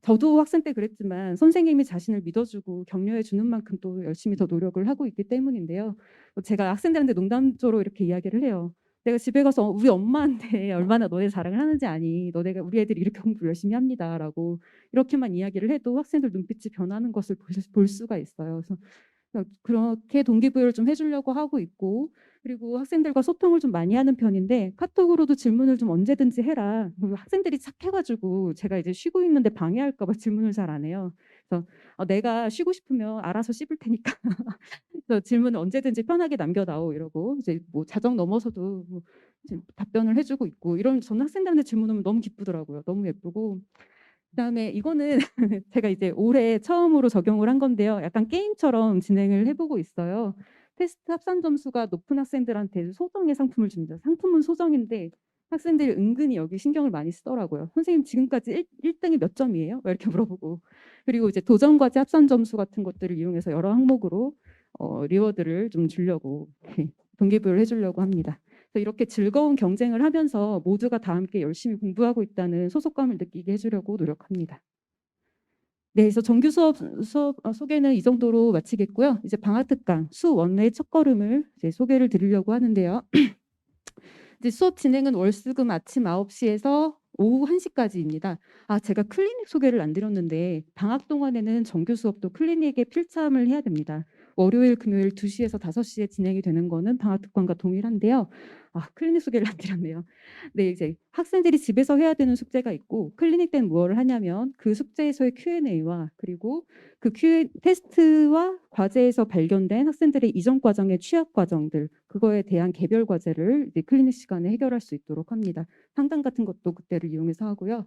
저도 학생 때 그랬지만 선생님이 자신을 믿어주고 격려해 주는 만큼 또 열심히 더 노력을 하고 있기 때문인데요. 제가 학생들한테 농담조로 이렇게 이야기를 해요. 내가 집에 가서 우리 엄마한테 얼마나 너네 자랑을 하는지 아니. 너네가 우리 애들이 이렇게 공부 열심히 합니다라고 이렇게만 이야기를 해도 학생들 눈빛이 변하는 것을 볼 수가 있어요. 그래서 그렇게 동기부여를 좀 해주려고 하고 있고, 그리고 학생들과 소통을 좀 많이 하는 편인데 카톡으로도 질문을 좀 언제든지 해라. 그리고 학생들이 착해가지고 제가 이제 쉬고 있는데 방해할까 봐 질문을 잘 안 해요. 그래서 내가 쉬고 싶으면 알아서 씹을 테니까 그래서 질문을 언제든지 편하게 남겨다오 이러고 이제 뭐 자정 넘어서도 뭐 이제 답변을 해주고 있고, 이런 저는 학생들한테 질문 오면 너무 기쁘더라고요. 너무 예쁘고. 그다음에 이거는 제가 이제 올해 처음으로 적용을 한 건데요. 약간 게임처럼 진행을 해보고 있어요. 테스트 합산 점수가 높은 학생들한테 소정의 상품을 줍니다. 상품은 소정인데 학생들이 은근히 여기 신경을 많이 쓰더라고요. 선생님 지금까지 1등이 몇 점이에요? 막 이렇게 물어보고. 그리고 이제 도전 과제 합산 점수 같은 것들을 이용해서 여러 항목으로 리워드를 좀 주려고 동기부여를 해주려고 합니다. 그래서 이렇게 즐거운 경쟁을 하면서 모두가 다 함께 열심히 공부하고 있다는 소속감을 느끼게 해주려고 노력합니다. 네, 그래서 정규 수업 소개는 이 정도로 마치겠고요. 이제 방학 특강 수 원의 첫걸음을 이제 소개를 드리려고 하는데요. 이제 수업 진행은 월수금 아침 9시에서 오후 1시까지입니다. 제가 클리닉 소개를 안 드렸는데 방학 동안에는 정규 수업도 클리닉에 필참을 해야 됩니다. 월요일, 금요일 2시에서 5시에 진행이 되는 거는 방학 특강과 동일한데요. 클리닉 소개를 안 드렸네요. 네, 이제 학생들이 집에서 해야 되는 숙제가 있고 클리닉 때는 무엇을 하냐면 그 숙제에서의 Q&A와 그리고 그 테스트와 과제에서 발견된 학생들의 이전 과정의 취약 과정들, 그거에 대한 개별 과제를 이제 클리닉 시간에 해결할 수 있도록 합니다. 상담 같은 것도 그때를 이용해서 하고요.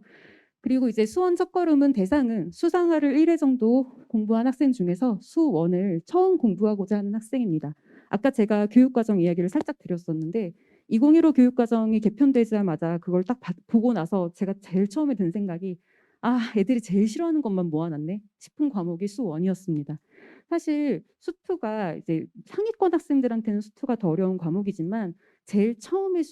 그리고 이제 수원 첫걸음은 대상은 수상화를 1회 정도 공부한 학생 중에서 수원을 처음 공부하고자 하는 학생입니다. 아까 제가 교육과정 이야기를 살짝 드렸었는데 2015 교육과정이 개편되자마자 그걸 딱 보고 나서 제가 제일 처음에 든 생각이 애들이 제일 싫어하는 것만 모아놨네 싶은 과목이 수원이었습니다. 사실 수투가 이제 상위권 학생들한테는 수투가 더 어려운 과목이지만 제일 처음에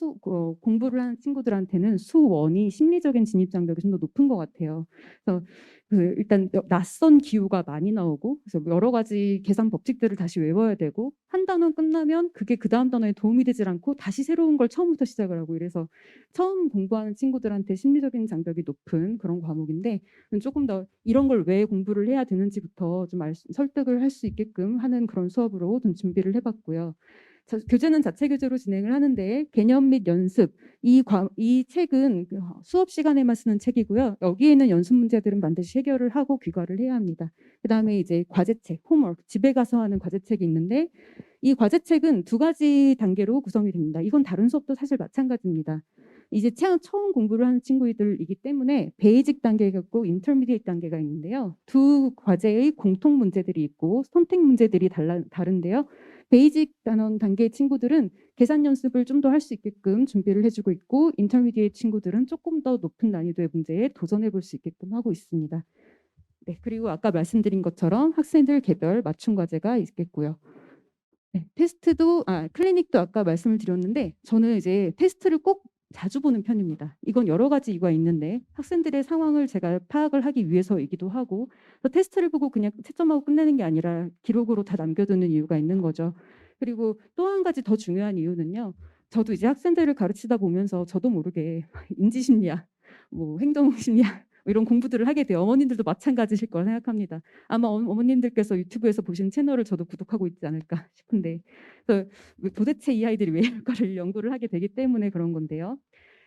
공부를 하는 친구들한테는 수원이 심리적인 진입 장벽이 좀 더 높은 것 같아요. 그래서 일단 낯선 기호가 많이 나오고 그래서 여러 가지 계산 법칙들을 다시 외워야 되고 한 단원 끝나면 그게 그 다음 단원에 도움이 되질 않고 다시 새로운 걸 처음부터 시작을 하고 이래서 처음 공부하는 친구들한테 심리적인 장벽이 높은 그런 과목인데 조금 더 이런 걸 왜 공부를 해야 되는지부터 좀 설득을 할 수 있게끔 하는 그런 수업으로 좀 준비를 해봤고요. 교재는 자체 교재로 진행을 하는데 개념 및 연습 이 책은 수업 시간에만 쓰는 책이고요. 여기에 있는 연습 문제들은 반드시 해결을 하고 귀가를 해야 합니다. 그다음에 이제 과제책, 홈워크, 집에 가서 하는 과제책이 있는데 이 과제책은 2가지 단계로 구성이 됩니다. 이건 다른 수업도 사실 마찬가지입니다. 이제 처음 공부를 하는 친구들이기 때문에 베이직 단계가 있고 인터미디에이트 단계가 있는데요. 두 과제의 공통 문제들이 있고 선택 문제들이 다른데요. 베이직 단계의 친구들은 계산 연습을 좀 더 할 수 있게끔 준비를 해주고 있고 인터미디에이트 친구들은 조금 더 높은 난이도의 문제에 도전해 볼 수 있게끔 하고 있습니다. 네, 그리고 아까 말씀드린 것처럼 학생들 개별 맞춤 과제가 있겠고요. 네, 클리닉도 아까 말씀을 드렸는데 저는 이제 테스트를 꼭 자주 보는 편입니다. 이건 여러 가지 이유가 있는데 학생들의 상황을 제가 파악을 하기 위해서이기도 하고 테스트를 보고 그냥 채점하고 끝내는 게 아니라 기록으로 다 남겨두는 이유가 있는 거죠. 그리고 또 한 가지 더 중요한 이유는요. 저도 이제 학생들을 가르치다 보면서 저도 모르게 인지심리학, 뭐 행동심리학 이런 공부들을 하게 돼요. 어머님들도 마찬가지실 거라 생각합니다. 아마 어머님들께서 유튜브에서 보시는 채널을 저도 구독하고 있지 않을까 싶은데 그래서 도대체 이 아이들이 왜 이럴까를 연구를 하게 되기 때문에 그런 건데요.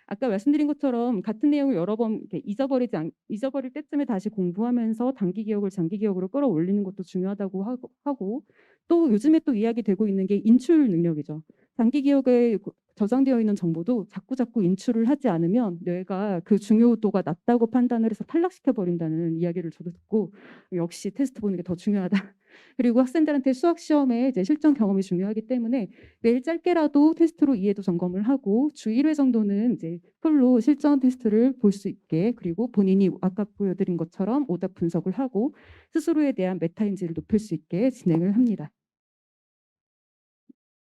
아까 말씀드린 것처럼 같은 내용을 여러 번 이렇게 잊어버릴 때쯤에 다시 공부하면서 단기 기억을 장기 기억으로 끌어올리는 것도 중요하다고 하고 또 요즘에 또 이야기되고 있는 게 인출 능력이죠. 단기 기억에 저장되어 있는 정보도 자꾸 인출을 하지 않으면 뇌가 그 중요도가 낮다고 판단을 해서 탈락시켜 버린다는 이야기를 저도 듣고 역시 테스트 보는 게 더 중요하다. 그리고 학생들한테 수학 시험에 이제 실전 경험이 중요하기 때문에 매일 짧게라도 테스트로 이해도 점검을 하고 주 1회 정도는 이제 풀로 실전 테스트를 볼 수 있게 그리고 본인이 아까 보여드린 것처럼 오답 분석을 하고 스스로에 대한 메타인지를 높일 수 있게 진행을 합니다.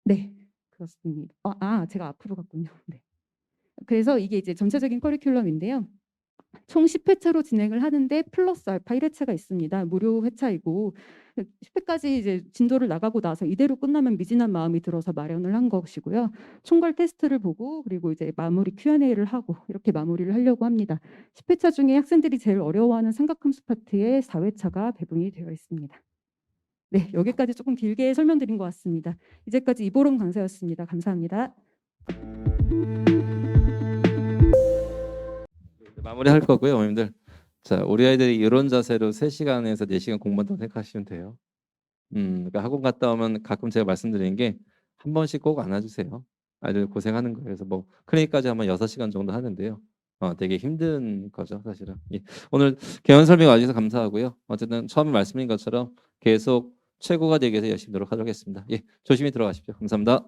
네, 그렇습니다. 제가 앞으로 갔군요. 네. 그래서 이게 이제 전체적인 커리큘럼인데요. 총 10회차로 진행을 하는데 플러스 알파 1회차가 있습니다. 무료 회차이고 10회까지 이제 진도를 나가고 나서 이대로 끝나면 미진한 마음이 들어서 마련을 한 것이고요. 총괄 테스트를 보고 그리고 이제 마무리 Q&A를 하고 이렇게 마무리를 하려고 합니다. 10회차 중에 학생들이 제일 어려워하는 삼각함수 파트에 4회차가 배분이 되어 있습니다. 네, 여기까지 조금 길게 설명드린 것 같습니다. 이제까지 이보름 강사였습니다. 감사합니다. 마무리할 거고요, 어머님들. 자, 우리 아이들이 이런 자세로 3시간에서 4시간 공부한다고 생각하시면 돼요. 그러니까 학원 갔다 오면 가끔 제가 말씀드리는 게 한 번씩 꼭 안아주세요. 아이들 고생하는 거예요. 그래서 뭐 클리닉까지 하면 6시간 정도 하는데요. 되게 힘든 거죠, 사실은. 예. 오늘 개원 설명 와주셔서 감사하고요. 어쨌든 처음에 말씀드린 것처럼 계속 최고가 되기 위해서 열심히 노력하도록 하겠습니다. 예, 조심히 들어가십시오. 감사합니다.